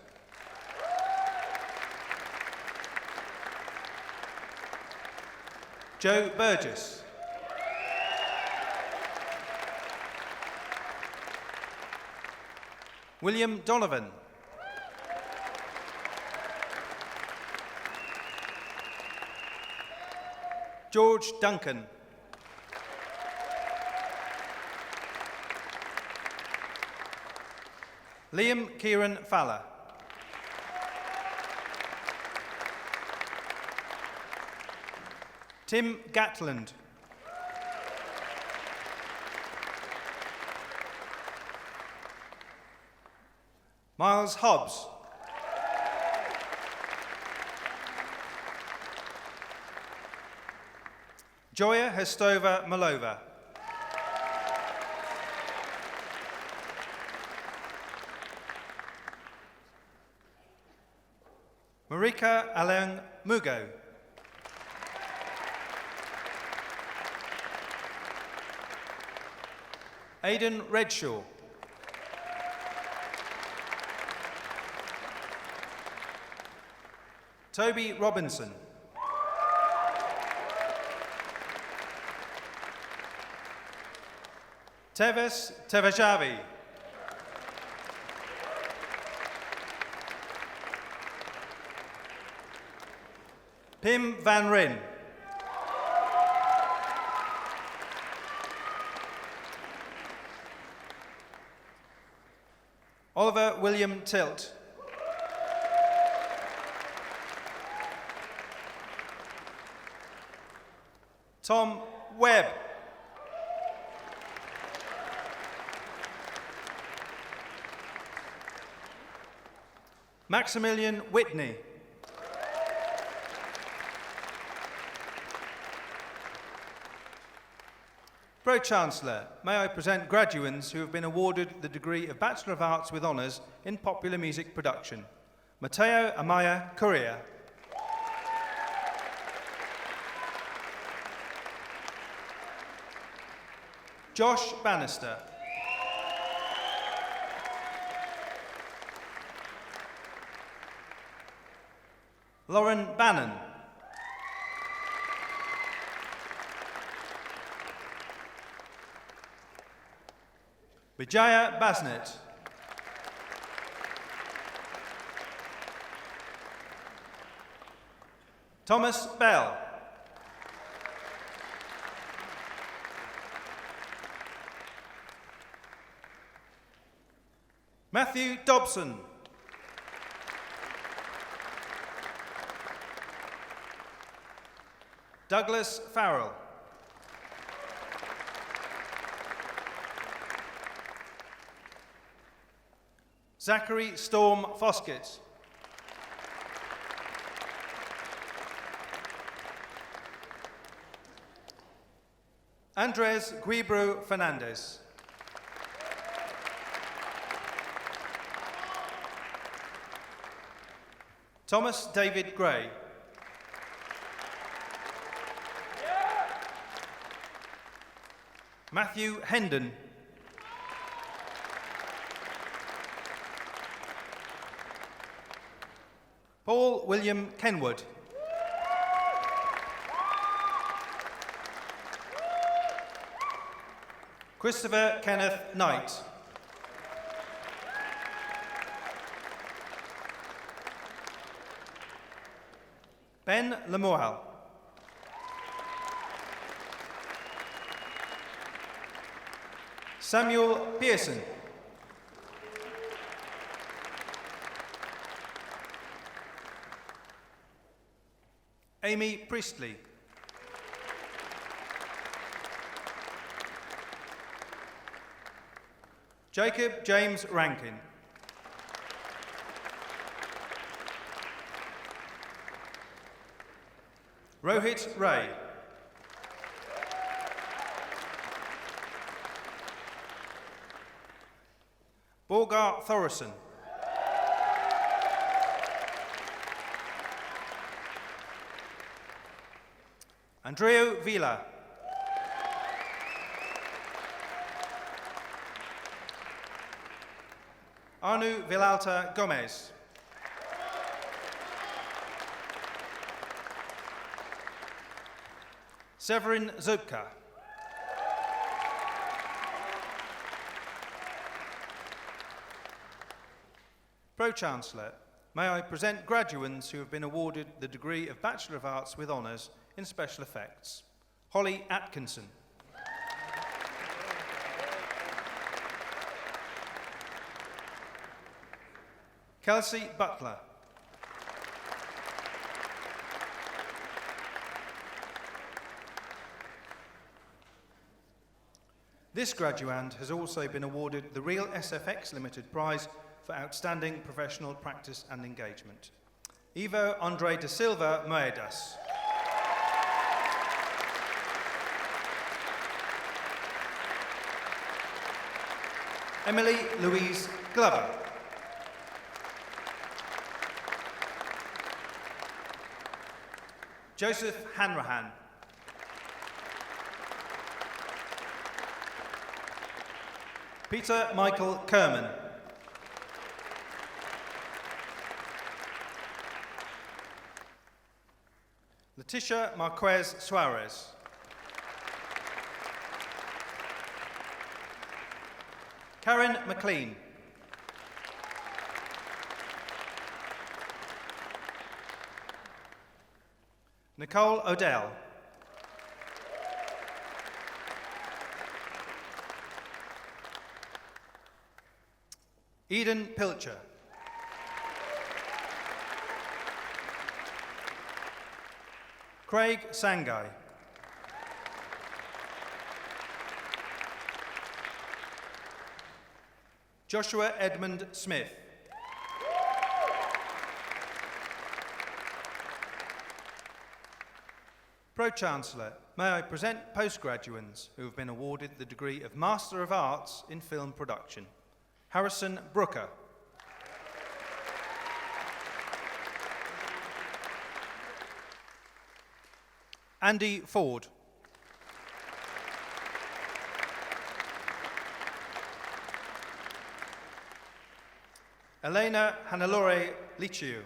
Joe Burgess. William Donovan. George Duncan. Liam Kieran Fowler. Tim Gatland. Miles Hobbs. Joya Hestova Malova. Marika Alain Mugo. Aidan Redshaw. Toby Robinson. Teves Tevajavi. Pim Van Ryn. Oliver William Tilt. Tom Webb. Maximilian Whitney. Pro-Chancellor, may I present graduands who have been awarded the degree of Bachelor of Arts with Honours in Popular Music Production. Matteo Amaya Correa. Josh Bannister. Lauren Bannon. Vijaya Basnet. Thomas Bell. Matthew Dobson. Douglas Farrell. Zachary Storm Foskett. Andres Guibro Fernandez. Thomas David Gray. Matthew Hendon. Paul William Kenwood. Christopher Kenneth Knight. Ben Lemuel. Samuel Pearson. Amy Priestley. Jacob James Rankin. Rohit Ray. Borgar Thoresen. Andreu Vila. Anu Vilalta Gomez. Severin Zubka. Pro-Chancellor, may I present graduands who have been awarded the degree of Bachelor of Arts with Honours in Special Effects. Holly Atkinson. Kelsey Butler. This graduand has also been awarded the Real SFX Limited Prize for Outstanding Professional Practice and Engagement. Ivo Andre da Silva Moedas. Emily Louise Glover. Joseph Hanrahan. Peter Michael Kerman. Letitia Marquez Suarez. Karen McLean. Nicole Odell. Eden Pilcher. Craig Sangai. Joshua Edmund Smith. Pro-Chancellor, may I present postgraduands who have been awarded the degree of Master of Arts in Film Production. Harrison Brooker. Andy Ford. Elena Hannelore Licciu.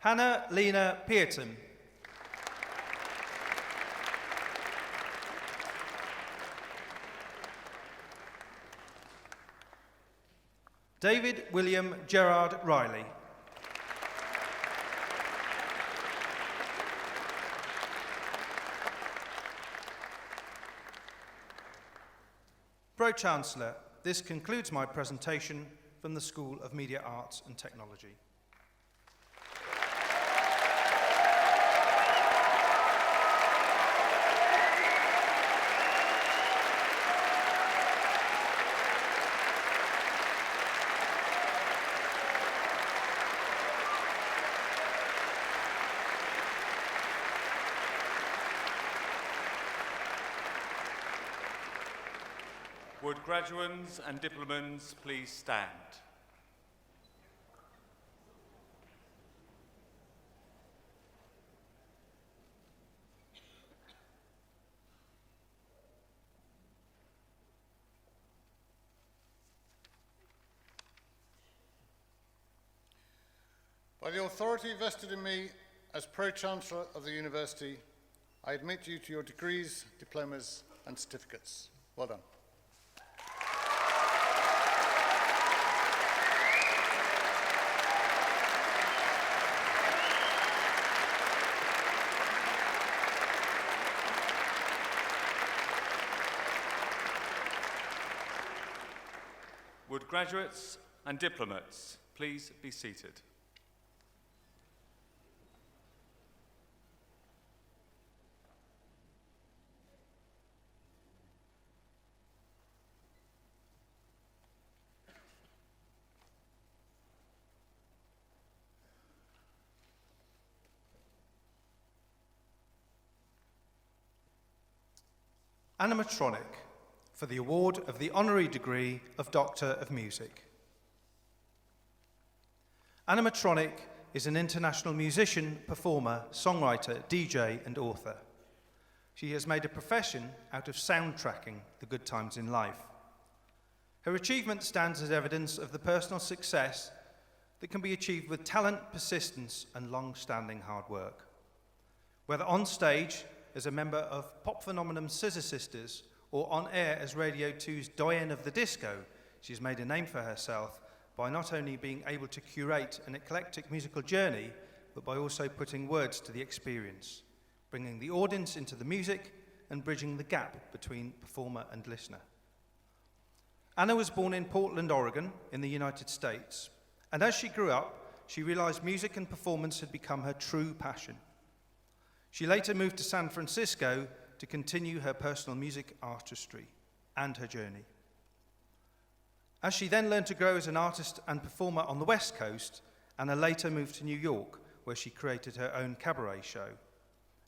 Hannah Lena Pearton. David William Gerard Riley. Pro-Chancellor, this concludes my presentation from the School of Media Arts and Technology. Would graduands and diplomands please stand? By the authority vested in me as Pro-Chancellor of the University, I admit you to your degrees, diplomas and certificates. Well done. Would graduates and diplomats please be seated? Ana Matronic for the award of the Honorary degree of Doctor of Music. Ana Matronic is an international musician, performer, songwriter, DJ and author. She has made a profession out of soundtracking the good times in life. Her achievement stands as evidence of the personal success that can be achieved with talent, persistence and long-standing hard work. Whether on stage as a member of pop phenomenon Scissor Sisters or on air as Radio 2's Doyenne of the Disco, she's made a name for herself by not only being able to curate an eclectic musical journey, but by also putting words to the experience, bringing the audience into the music and bridging the gap between performer and listener. Ana was born in Portland, Oregon, in the United States, and as she grew up, she realized music and performance had become her true passion. She later moved to San Francisco to continue her personal music artistry and her journey. As she then learned to grow as an artist and performer on the West Coast, Ana later moved to New York, where she created her own cabaret show.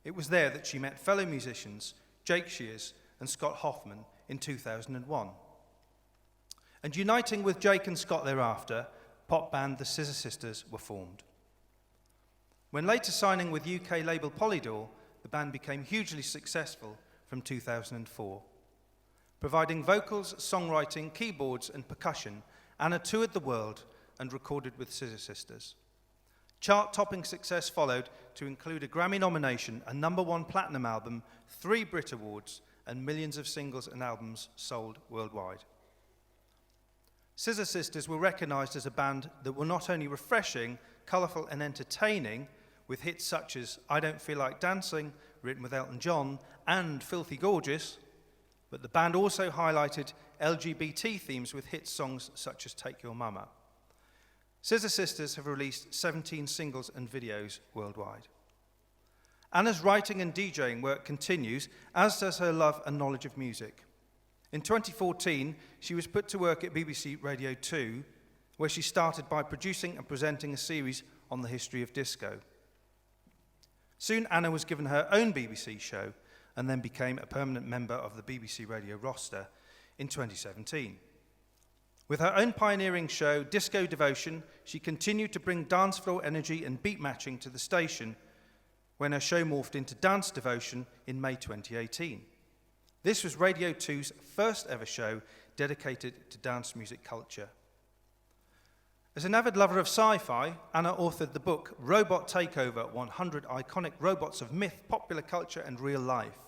It was there that she met fellow musicians Jake Shears and Scott Hoffman in 2001. And uniting with Jake and Scott thereafter, pop band The Scissor Sisters were formed. When later signing with UK label Polydor, the band became hugely successful from 2004. Providing vocals, songwriting, keyboards and percussion, Ana toured the world and recorded with Scissor Sisters. Chart-topping success followed to include a Grammy nomination, a #1 platinum album, 3 Brit Awards and millions of singles and albums sold worldwide. Scissor Sisters were recognised as a band that were not only refreshing, colourful and entertaining, with hits such as I Don't Feel Like Dancing, written with Elton John, and Filthy Gorgeous, but the band also highlighted LGBT themes with hit songs such as Take Your Mama. Scissor Sisters have released 17 singles and videos worldwide. Ana's writing and DJing work continues, as does her love and knowledge of music. In 2014, she was put to work at BBC Radio 2, where she started by producing and presenting a series on the history of disco. Soon, Ana was given her own BBC show and then became a permanent member of the BBC Radio roster in 2017. With her own pioneering show, Disco Devotion, she continued to bring dance floor energy and beat matching to the station when her show morphed into Dance Devotion in May 2018. This was Radio 2's first ever show dedicated to dance music culture. As an avid lover of sci-fi, Ana authored the book Robot Takeover: 100 Iconic Robots of Myth, Popular Culture and Real Life.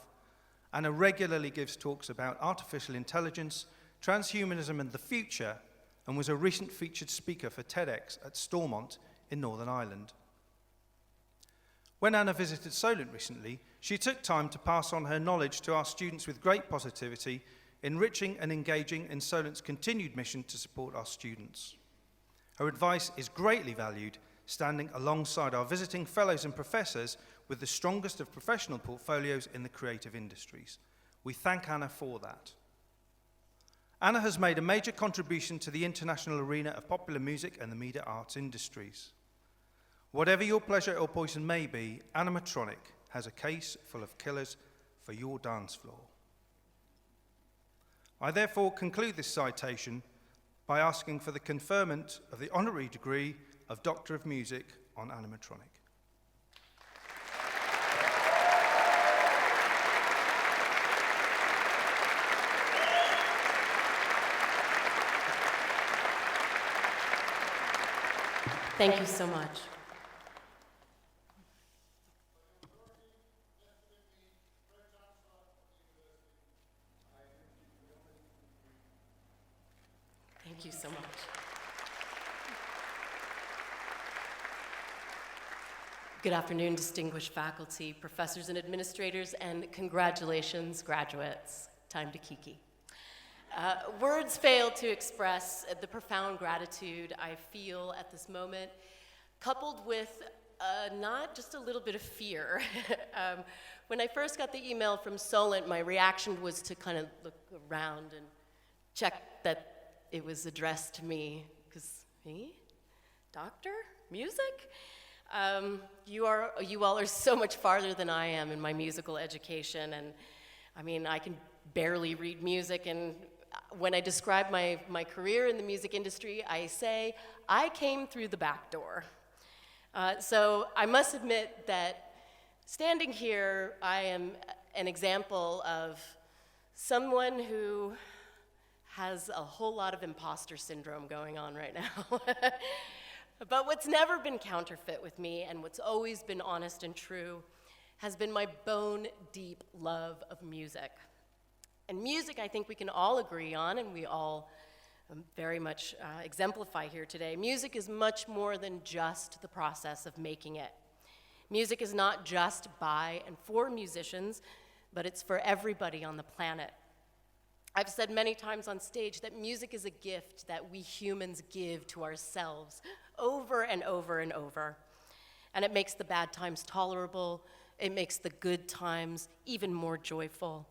Ana regularly gives talks about artificial intelligence, transhumanism and the future, and was a recent featured speaker for TEDx at Stormont in Northern Ireland. When Ana visited Solent recently, she took time to pass on her knowledge to our students with great positivity, enriching and engaging in Solent's continued mission to support our students. Her advice is greatly valued, standing alongside our visiting fellows and professors with the strongest of professional portfolios in the creative industries. We thank Ana for that. Ana has made a major contribution to the international arena of popular music and the media arts industries. Whatever your pleasure or poison may be, Ana Matronic has a case full of killers for your dance floor. I therefore conclude this citation by asking for the conferment of the honorary degree of Doctor of Music on Ana Matronic. Thank you so much. Thank you so much. Good afternoon, distinguished faculty, professors and administrators, and congratulations, graduates. Time to kiki. Words fail to express the profound gratitude I feel at this moment, coupled with not just a little bit of fear. When I first got the email from Solent, my reaction was to kind of look around and check that it was addressed to me, because me? Doctor? Music? You all are so much farther than I am in my musical education, and I mean, I can barely read music, and when I describe my career in the music industry, I say, I came through the back door. So I must admit that standing here, I am an example of someone who has a whole lot of imposter syndrome going on right now. But what's never been counterfeit with me, and what's always been honest and true, has been my bone-deep love of music. And music, I think we can all agree on, and we all very much exemplify here today. Music is much more than just the process of making it. Music is not just by and for musicians, but it's for everybody on the planet. I've said many times on stage that music is a gift that we humans give to ourselves over and over and over. And it makes the bad times tolerable. It makes the good times even more joyful.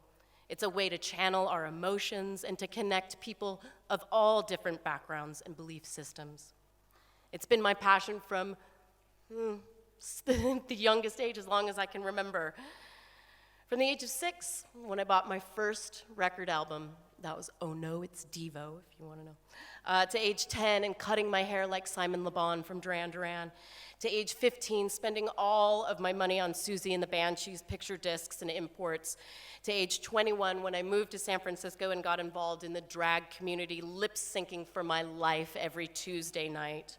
It's a way to channel our emotions and to connect people of all different backgrounds and belief systems. It's been my passion from the youngest age, as long as I can remember. From the age of 6, when I bought my first record album, that was Oh No, It's Devo, if you want to know, to age 10 and cutting my hair like Simon Le Bon from Duran Duran, to age 15 spending all of my money on Susie and the Banshees picture discs and imports, to age 21 when I moved to San Francisco and got involved in the drag community, lip-syncing for my life every Tuesday night.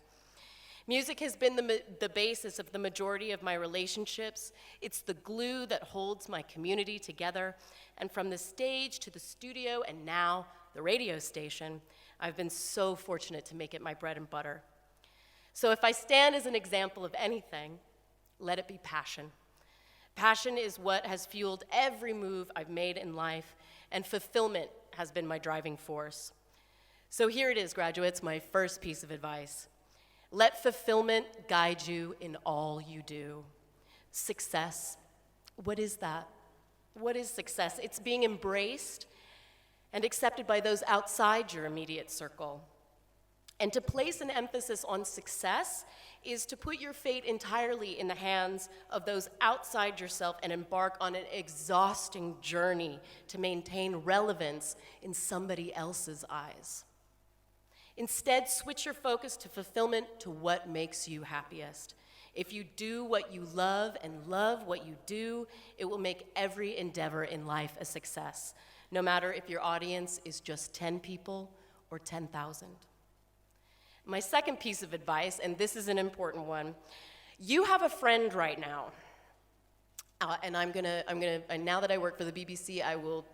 Music has been the basis of the majority of my relationships. It's the glue that holds my community together. And from the stage to the studio and now the radio station, I've been so fortunate to make it my bread and butter. So if I stand as an example of anything, let it be passion. Passion is what has fueled every move I've made in life, and fulfillment has been my driving force. So here it is, graduates, my first piece of advice. Let fulfillment guide you in all you do. Success, what is that? What is success? It's being embraced and accepted by those outside your immediate circle. And to place an emphasis on success is to put your fate entirely in the hands of those outside yourself and embark on an exhausting journey to maintain relevance in somebody else's eyes. Instead, switch your focus to fulfillment, to what makes you happiest. If you do what you love and love what you do, it will make every endeavor in life a success, no matter if your audience is just 10 people or 10,000. My second piece of advice, and this is an important one, you have a friend right now. And and now that I work for the BBC, I will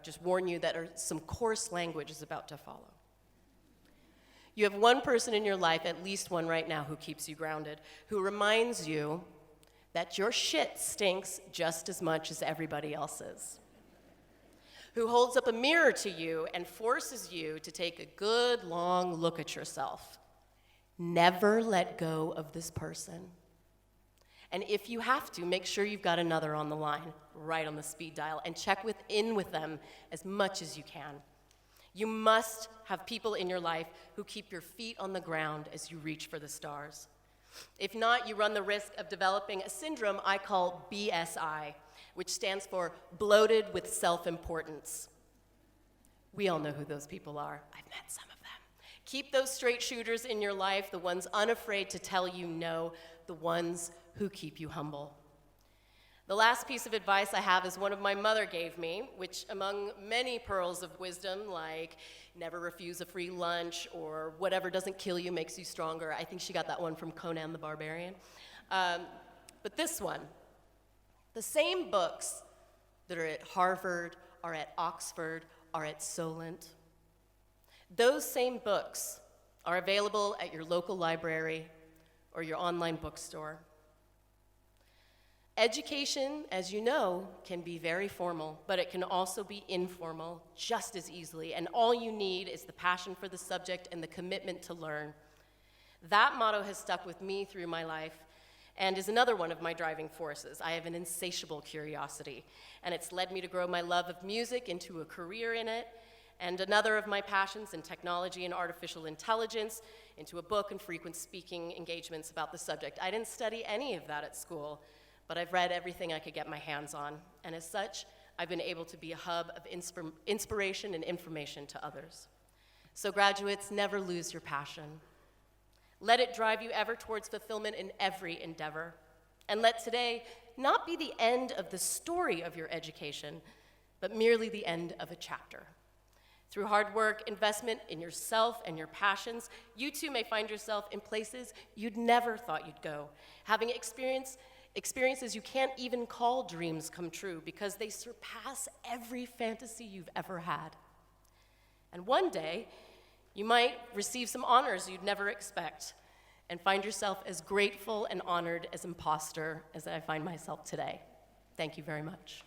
just warn you that some coarse language is about to follow. You have one person in your life, at least one right now, who keeps you grounded, who reminds you that your shit stinks just as much as everybody else's, who holds up a mirror to you and forces you to take a good, long look at yourself. Never let go of this person. And if you have to, make sure you've got another on the line, right on the speed dial, and check in with them as much as you can. You must have people in your life who keep your feet on the ground as you reach for the stars. If not, you run the risk of developing a syndrome I call BSI, which stands for bloated with self-importance. We all know who those people are. I've met some of them. Keep those straight shooters in your life, the ones unafraid to tell you no, the ones who keep you humble. The last piece of advice I have is one my mother gave me, which among many pearls of wisdom, like never refuse a free lunch or whatever doesn't kill you makes you stronger. I think she got that one from Conan the Barbarian. But this one, the same books that are at Harvard, are at Oxford, are at Solent, those same books are available at your local library or your online bookstore. Education, as you know, can be very formal, but it can also be informal just as easily, and all you need is the passion for the subject and the commitment to learn. That motto has stuck with me through my life and is another one of my driving forces. I have an insatiable curiosity, and it's led me to grow my love of music into a career in it, and another of my passions in technology and artificial intelligence into a book and frequent speaking engagements about the subject. I didn't study any of that at school, but I've read everything I could get my hands on, and as such, I've been able to be a hub of inspiration and information to others. So graduates, never lose your passion. Let it drive you ever towards fulfillment in every endeavor. And let today not be the end of the story of your education, but merely the end of a chapter. Through hard work, investment in yourself and your passions, you too may find yourself in places you'd never thought you'd go, having experiences you can't even call dreams come true because they surpass every fantasy you've ever had. And one day, you might receive some honors you'd never expect and find yourself as grateful and honored as imposter as I find myself today. Thank you very much.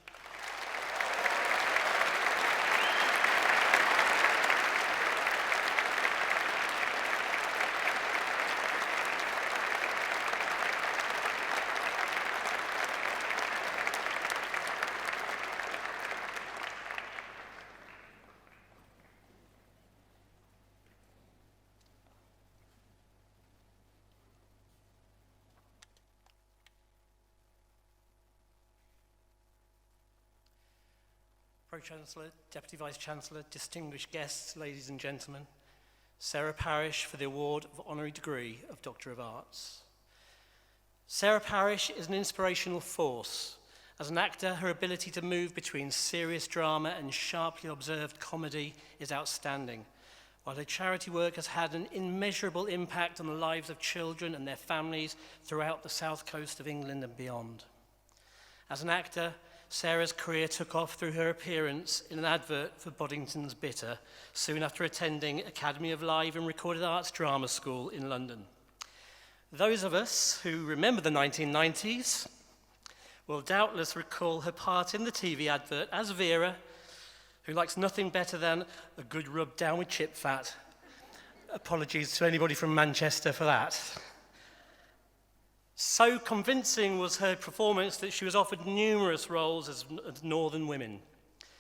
Pro-Chancellor, Deputy Vice-Chancellor, distinguished guests, ladies and gentlemen, Sarah Parish for the award of Honorary Degree of Doctor of Arts. Sarah Parish is an inspirational force. As an actor, her ability to move between serious drama and sharply observed comedy is outstanding, while her charity work has had an immeasurable impact on the lives of children and their families throughout the south coast of England and beyond. As an actor, Sarah's career took off through her appearance in an advert for Boddington's Bitter, soon after attending Academy of Live and Recorded Arts Drama School in London. Those of us who remember the 1990s will doubtless recall her part in the TV advert as Vera, who likes nothing better than a good rub down with chip fat. Apologies to anybody from Manchester for that. So convincing was her performance that she was offered numerous roles as Northern women,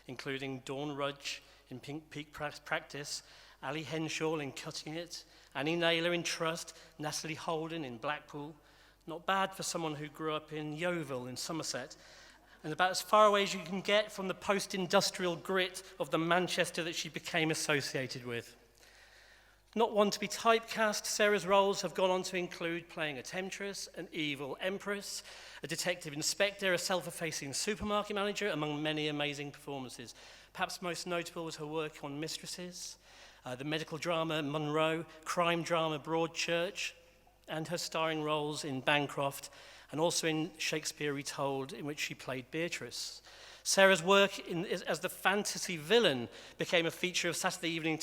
including Dawn Rudge in Pink Peak Practice, Ali Henshaw in Cutting It, Annie Naylor in Trust, Natalie Holden in Blackpool. Not bad for someone who grew up in Yeovil in Somerset, and about as far away as you can get from the post-industrial grit of the Manchester that she became associated with. Not one to be typecast, Sarah's roles have gone on to include playing a temptress, an evil empress, a detective inspector, a self-effacing supermarket manager, among many amazing performances. Perhaps most notable was her work on Mistresses, the medical drama Monroe, crime drama Broadchurch, and her starring roles in Bancroft, and also in Shakespeare Retold, in which she played Beatrice. Sarah's work as the fantasy villain became a feature of Saturday evening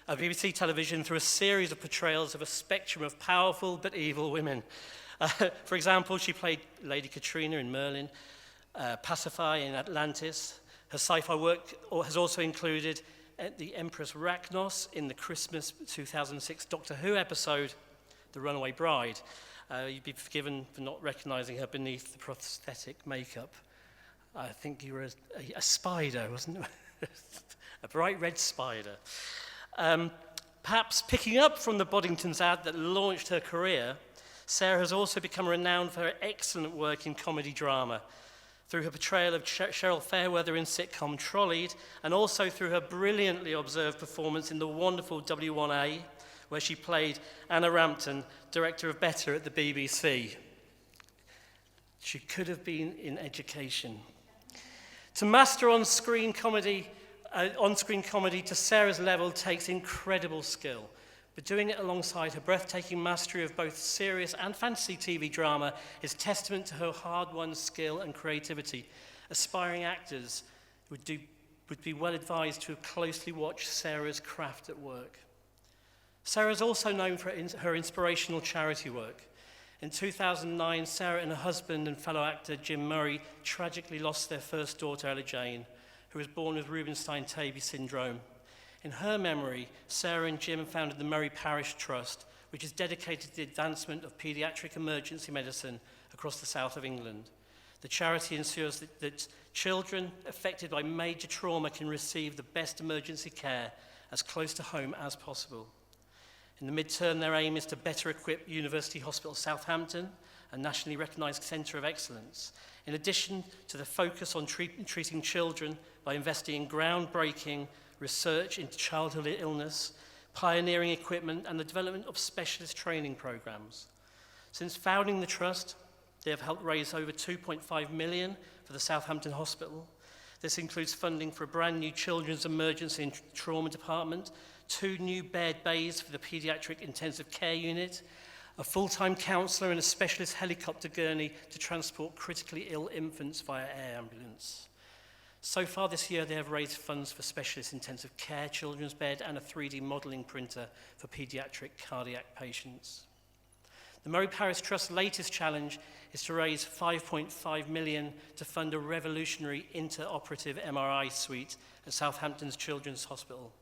BBC television through a series of portrayals of a spectrum of powerful but evil women. For example, she played Lady Katrina in Merlin, Pasiphae in Atlantis. Her sci-fi work has also included the Empress Rachnos in the Christmas 2006 Doctor Who episode, The Runaway Bride. You'd be forgiven for not recognizing her beneath the prosthetic makeup. I think you were a spider, wasn't it? A bright red spider. Perhaps picking up from the Boddington's ad that launched her career, Sarah has also become renowned for her excellent work in comedy drama, through her portrayal of Cheryl Fairweather in sitcom Trolleyed, and also through her brilliantly observed performance in the wonderful W1A, where she played Anna Rampton, director of Better at the BBC. She could have been in education. To master on-screen comedy to Sarah's level takes incredible skill, but doing it alongside her breathtaking mastery of both serious and fantasy TV drama is testament to her hard-won skill and creativity. Aspiring actors would be well advised to closely watch Sarah's craft at work. Sarah's also known for her inspirational charity work. In 2009, Sarah and her husband and fellow actor Jim Murray tragically lost their first daughter, Ella Jane, who was born with Rubinstein-Taybi syndrome. In her memory, Sarah and Jim founded the Murray Parish Trust, which is dedicated to the advancement of paediatric emergency medicine across the south of England. The charity ensures that children affected by major trauma can receive the best emergency care as close to home as possible. In the midterm, their aim is to better equip University Hospital Southampton, a nationally recognised centre of excellence, in addition to the focus on treating children by investing in groundbreaking research into childhood illness, pioneering equipment, and the development of specialist training programmes. Since founding the Trust, they have helped raise over 2.5 million for the Southampton Hospital. This includes funding for a brand new children's emergency and trauma department, 2 new bed bays for the paediatric intensive care unit, a full-time counsellor and a specialist helicopter gurney to transport critically ill infants via air ambulance. So far this year, they have raised funds for specialist intensive care children's bed and a 3D modelling printer for paediatric cardiac patients. The Murray Parish Trust's latest challenge is to raise 5.5 million to fund a revolutionary interoperative MRI suite at Southampton's Children's Hospital.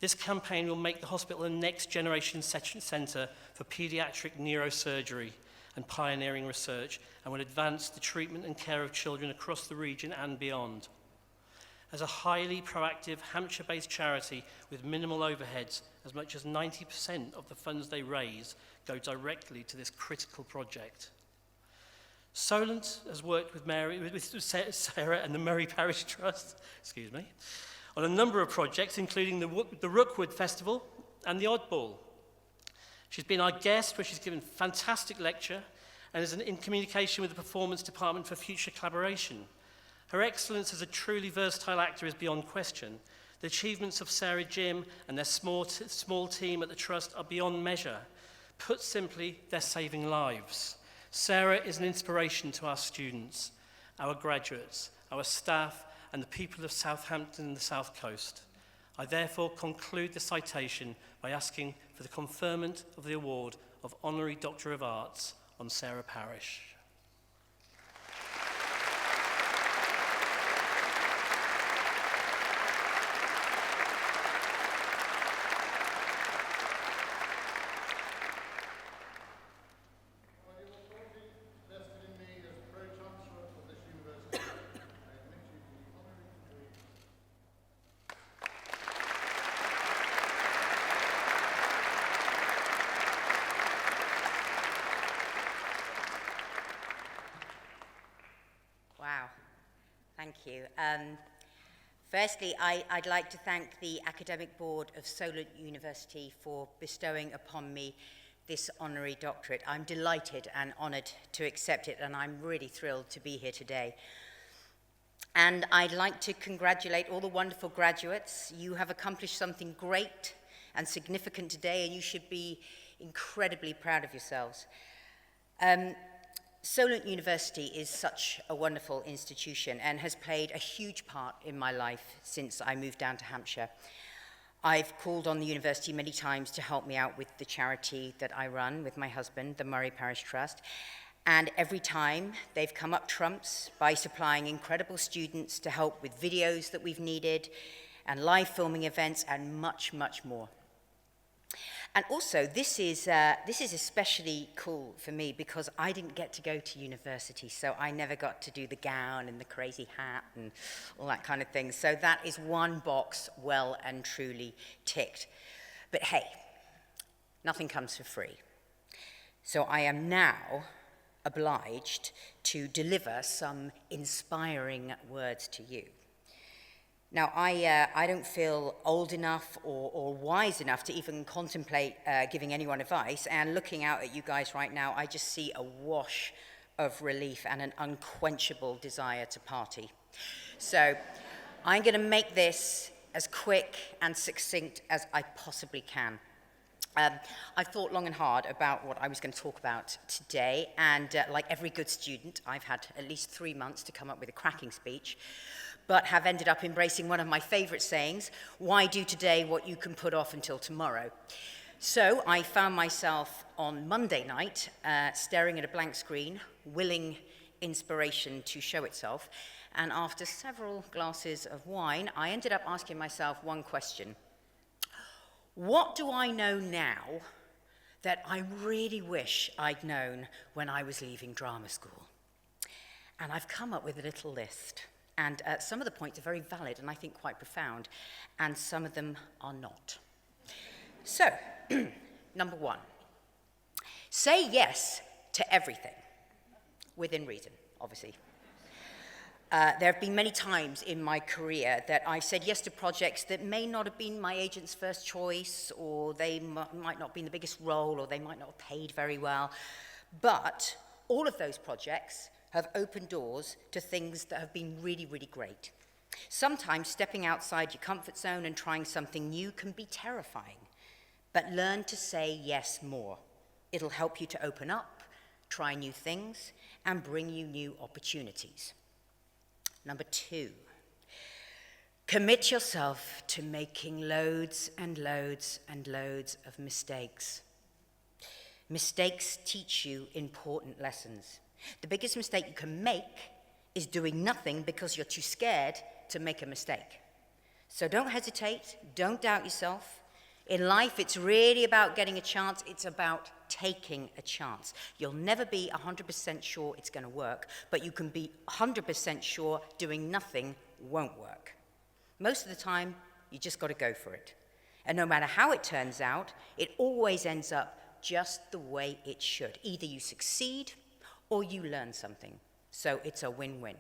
This campaign will make the hospital a next-generation centre for paediatric neurosurgery and pioneering research, and will advance the treatment and care of children across the region and beyond. As a highly proactive Hampshire-based charity with minimal overheads, as much as 90% of the funds they raise go directly to this critical project. Solent has worked with Sarah and the Murray Parish Trust, on a number of projects, including the Rookwood Festival and the Oddball. She's been our guest, where she's given a fantastic lecture and is in communication with the Performance Department for future collaboration. Her excellence as a truly versatile actor is beyond question. The achievements of Sarah, Jim, and their small team at the Trust are beyond measure. Put simply, they're saving lives. Sarah is an inspiration to our students, our graduates, our staff, and the people of Southampton and the South Coast. I therefore conclude the citation by asking for the conferment of the award of Honorary Doctor of Arts on Sarah Parish. Thank you. Firstly, I'd like to thank the Academic Board of Solent University for bestowing upon me this honorary doctorate. I'm delighted and honoured to accept it, and I'm really thrilled to be here today. And I'd like to congratulate all the wonderful graduates. You have accomplished something great and significant today, and you should be incredibly proud of yourselves. Solent University is such a wonderful institution and has played a huge part in my life since I moved down to Hampshire. I've called on the university many times to help me out with the charity that I run with my husband, the Murray Parish Trust, and every time they've come up trumps by supplying incredible students to help with videos that we've needed and live filming events and much, much more. And also, this is especially cool for me because I didn't get to go to university, so I never got to do the gown and the crazy hat and all that kind of thing. So that is one box well and truly ticked. But hey, nothing comes for free. So I am now obliged to deliver some inspiring words to you. Now, I don't feel old enough or wise enough to even contemplate giving anyone advice, and looking out at you guys right now, I just see a wash of relief and an unquenchable desire to party. So I'm going to make this as quick and succinct as I possibly can. I thought long and hard about what I was going to talk about today, and like every good student, I've had at least 3 months to come up with a cracking speech, but have ended up embracing one of my favourite sayings: why do today what you can put off until tomorrow? So I found myself on Monday night staring at a blank screen, willing inspiration to show itself. And after several glasses of wine, I ended up asking myself one question. What do I know now that I really wish I'd known when I was leaving drama school? And I've come up with a little list. And some of the points are very valid and I think quite profound, and some of them are not. So, number one, say yes to everything, within reason, obviously. There have been many times in my career that I've said yes to projects that may not have been my agent's first choice, or they might not have been the biggest role, or they might not have paid very well. But all of those projects have opened doors to things that have been really, really great. Sometimes stepping outside your comfort zone and trying something new can be terrifying, but learn to say yes more. It'll help you to open up, try new things, and bring you new opportunities. Number two, commit yourself to making loads and loads and loads of mistakes. Mistakes teach you important lessons. The biggest mistake you can make is doing nothing because you're too scared to make a mistake. So don't hesitate, don't doubt yourself. In life, it's really about getting a chance, it's about taking a chance. You'll never be 100% sure it's going to work, but you can be 100% sure doing nothing won't work. Most of the time, you just got to go for it. And no matter how it turns out, it always ends up just the way it should. Either you succeed or you learn something. So it's a win-win.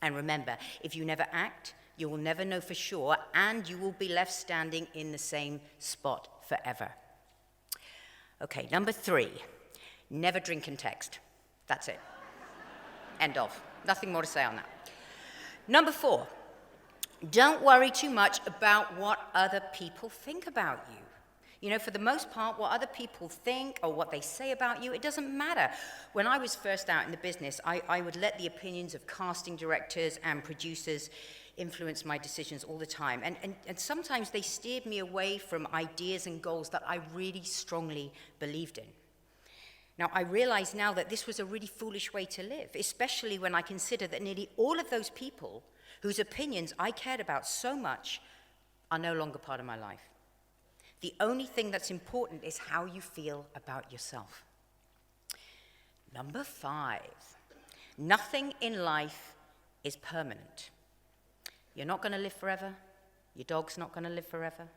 And remember, if you never act, you will never know for sure, and you will be left standing in the same spot forever. Okay, number three, never drink and text. That's it. End of. Nothing more to say on that. Number four, don't worry too much about what other people think about you. You know, for the most part, what other people think or what they say about you, it doesn't matter. When I was first out in the business, I would let the opinions of casting directors and producers influence my decisions all the time. And sometimes they steered me away from ideas and goals that I really strongly believed in. Now, I realize now that this was a really foolish way to live, especially when I consider that nearly all of those people whose opinions I cared about so much are no longer part of my life. The only thing that's important is how you feel about yourself. Number five, nothing in life is permanent. You're not going to live forever. Your dog's not going to live forever.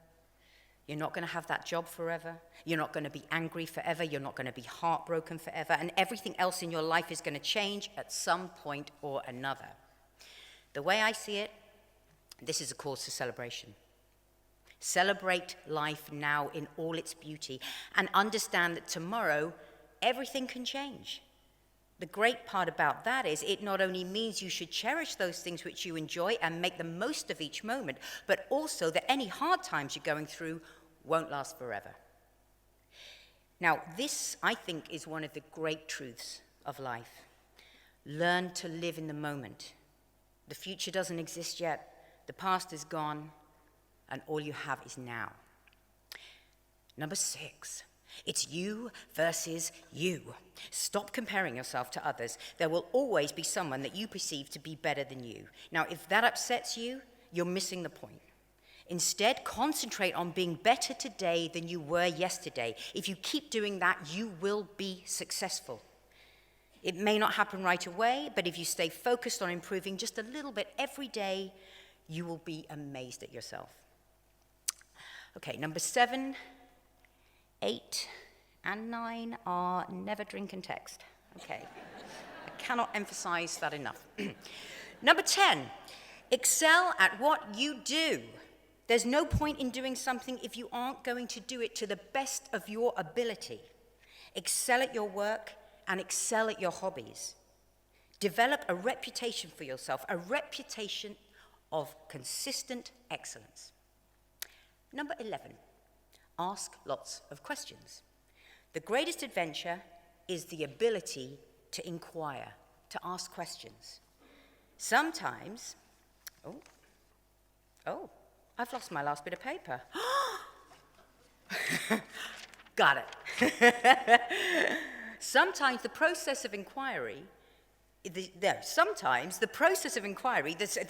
You're not going to have that job forever. You're not going to be angry forever. You're not going to be heartbroken forever. And everything else in your life is going to change at some point or another. The way I see it, this is a cause for celebration. Celebrate life now in all its beauty and understand that tomorrow everything can change. The great part about that is it not only means you should cherish those things which you enjoy and make the most of each moment, but also that any hard times you're going through won't last forever. Now, this, I think, is one of the great truths of life. Learn to live in the moment. The future doesn't exist yet. The past is gone. And all you have is now. Number six, it's you versus you. Stop comparing yourself to others. There will always be someone that you perceive to be better than you. Now, if that upsets you, you're missing the point. Instead, concentrate on being better today than you were yesterday. If you keep doing that, you will be successful. It may not happen right away, but if you stay focused on improving just a little bit every day, you will be amazed at yourself. Okay, number 7, 8, and 9 are never drink and text. Okay, I cannot emphasize that enough. Number 10, excel at what you do. There's no point in doing something if you aren't going to do it to the best of your ability. Excel at your work and excel at your hobbies. Develop a reputation for yourself, a reputation of consistent excellence. Number 11, ask lots of questions. The greatest adventure is the ability to inquire, to ask questions. Sometimes, I've lost my last bit of paper. Got it. Sometimes the process of inquiry, the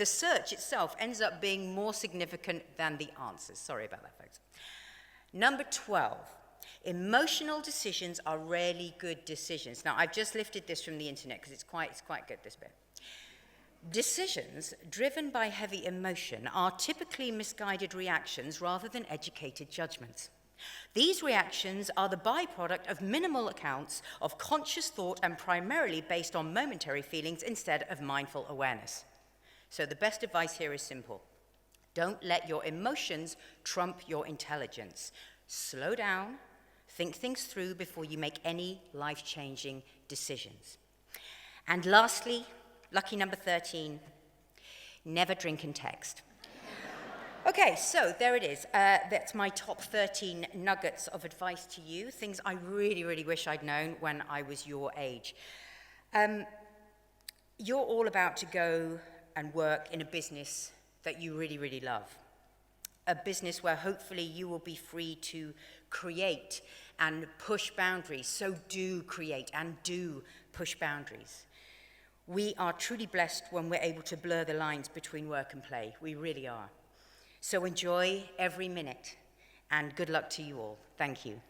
search itself ends up being more significant than the answers. Sorry about that, folks. Number 12, emotional decisions are rarely good decisions. Now, I've just lifted this from the internet because it's quite good, this bit. Decisions driven by heavy emotion are typically misguided reactions rather than educated judgments. These reactions are the byproduct of minimal accounts of conscious thought and primarily based on momentary feelings instead of mindful awareness. So the best advice here is simple. Don't let your emotions trump your intelligence. Slow down, think things through before you make any life-changing decisions. And lastly, lucky number 13, never drink and text. Okay, so there it is. That's my top 13 nuggets of advice to you, things I really, really wish I'd known when I was your age. You're all about to go and work in a business that you really, really love. A business where hopefully you will be free to create and push boundaries. So do create and do push boundaries. We are truly blessed when we're able to blur the lines between work and play. We really are. So enjoy every minute, and good luck to you all. Thank you.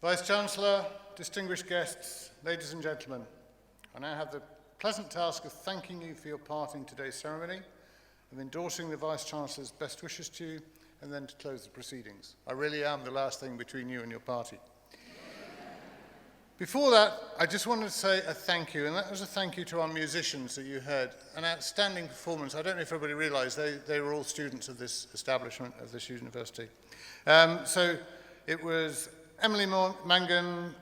Vice-Chancellor, distinguished guests, ladies and gentlemen, I now have the pleasant task of thanking you for your part in today's ceremony, of endorsing the Vice-Chancellor's best wishes to you, and then to close the proceedings. I really am the last thing between you and your party. Before that, I just wanted to say a thank you, and that was a thank you to our musicians that you heard. An outstanding performance. I don't know if everybody realised they were all students of this establishment, of this university. So it was Emily Mangan,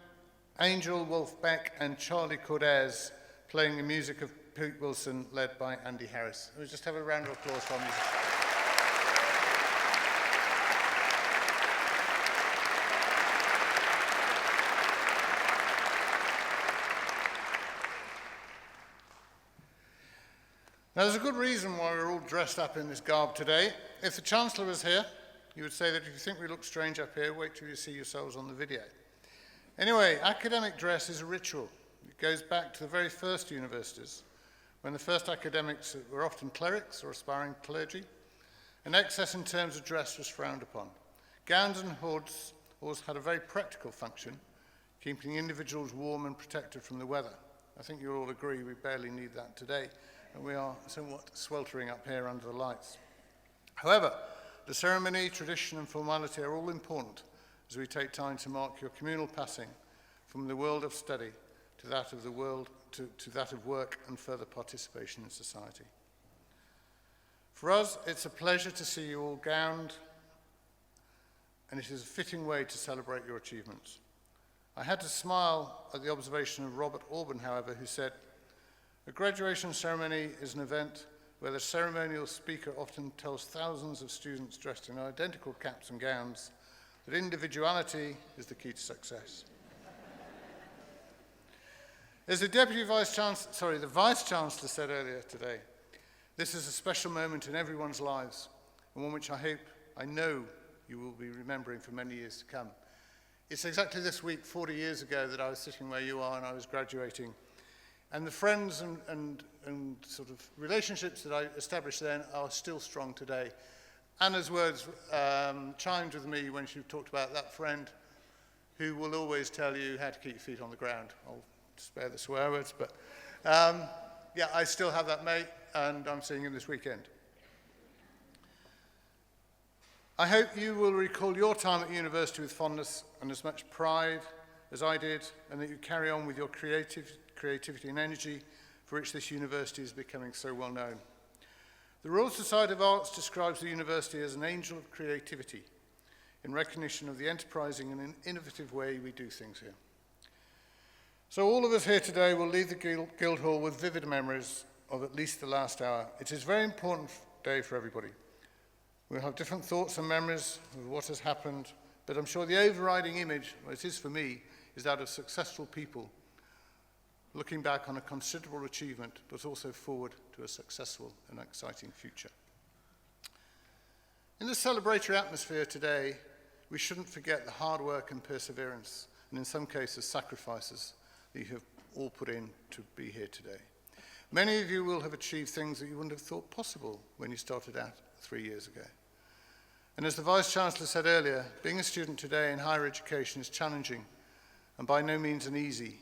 Angel Wolfbeck and Charlie Cordes playing the music of Pete Wilson, led by Andy Harris. We'll just have a round of applause for our musicians. Now, there's a good reason why we're all dressed up in this garb today. If the Chancellor was here, you would say that if you think we look strange up here, wait till you see yourselves on the video. Anyway, academic dress is a ritual. It goes back to the very first universities, when the first academics were often clerics or aspiring clergy, and excess in terms of dress was frowned upon. Gowns and hoods always had a very practical function, keeping individuals warm and protected from the weather. I think you all agree we barely need that today, and we are somewhat sweltering up here under the lights. However, the ceremony, tradition and formality are all important as we take time to mark your communal passing from the world of study to that of the world to that of work and further participation in society. For us, it's a pleasure to see you all gowned, and it is a fitting way to celebrate your achievements. I had to smile at the observation of Robert Orban, however, who said, "A graduation ceremony is an event where the ceremonial speaker often tells thousands of students dressed in identical caps and gowns that individuality is the key to success." As the the Vice-Chancellor said earlier today, this is a special moment in everyone's lives, and one which I know you will be remembering for many years to come. It's exactly this week, 40 years ago, that I was sitting where you are and I was graduating. And the friends and sort of relationships that I established then are still strong today. Anna's words chimed with me when she talked about that friend who will always tell you how to keep your feet on the ground. I'll spare the swear words, but yeah, I still have that mate, and I'm seeing him this weekend. I hope you will recall your time at university with fondness and as much pride as I did, and that you carry on with your creativity and energy for which this university is becoming so well known. The Royal Society of Arts describes the university as an angel of creativity in recognition of the enterprising and innovative way we do things here. So all of us here today will leave the Guildhall with vivid memories of at least the last hour. It is a very important day for everybody. We'll have different thoughts and memories of what has happened, but I'm sure the overriding image, well, it is for me, is that of successful people looking back on a considerable achievement, but also forward to a successful and exciting future. In the celebratory atmosphere today, we shouldn't forget the hard work and perseverance, and in some cases sacrifices, that you have all put in to be here today. Many of you will have achieved things that you wouldn't have thought possible when you started out 3 years ago. And as the Vice-Chancellor said earlier, being a student today in higher education is challenging and by no means an easy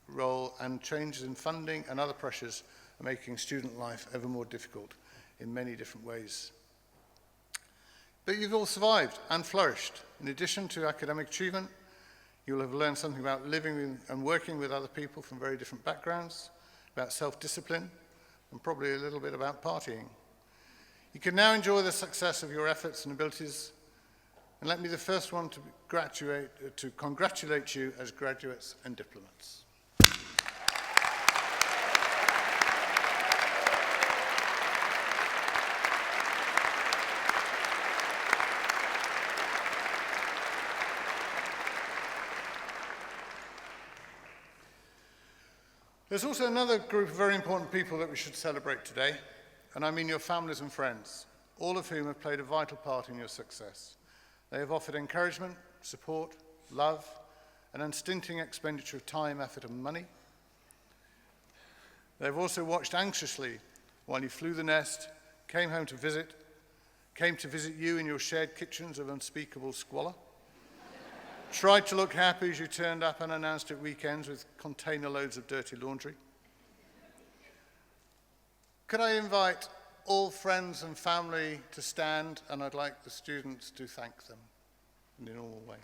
role, and changes in funding and other pressures are making student life ever more difficult in many different ways. But you've all survived and flourished. In addition to academic achievement, you'll have learned something about living and working with other people from very different backgrounds, about self-discipline, and probably a little bit about partying. You can now enjoy the success of your efforts and abilities, and let me be the first one to congratulate you as graduates and diplomats. There's also another group of very important people that we should celebrate today, and I mean your families and friends, all of whom have played a vital part in your success. They have offered encouragement, support, love, and unstinting expenditure of time, effort, and money. They've also watched anxiously while you flew the nest, came to visit you in your shared kitchens of unspeakable squalor, tried to look happy as you turned up unannounced at weekends with container loads of dirty laundry. Could I invite all friends and family to stand, and I'd like the students to thank them in a normal way.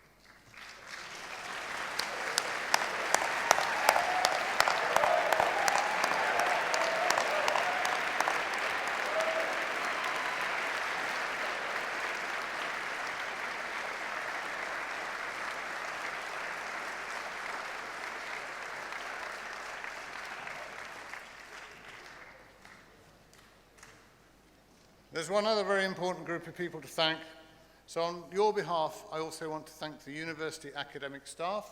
There's one other very important group of people to thank. So on your behalf, I also want to thank the university academic staff,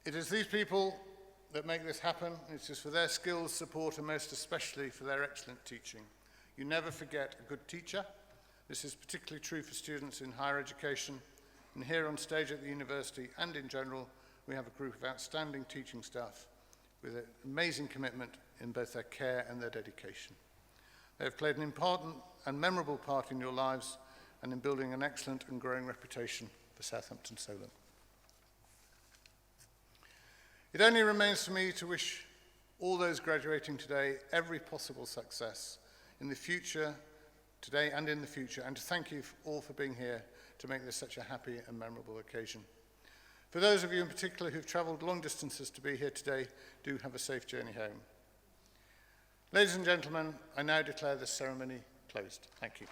It is these people that make this happen. It is for their skills, support, and most especially for their excellent teaching. You never forget a good teacher. This is particularly true for students in higher education, and here on stage at the university and in general, we have a group of outstanding teaching staff with an amazing commitment in both their care and their dedication. They have played an important and memorable part in your lives and in building an excellent and growing reputation for Southampton Solent. It only remains for me to wish all those graduating today every possible success in the future, today and in the future, and to thank you all for being here to make this such a happy and memorable occasion. For those of you in particular who've travelled long distances to be here today, do have a safe journey home. Ladies and gentlemen, I now declare this ceremony closed. Thank you.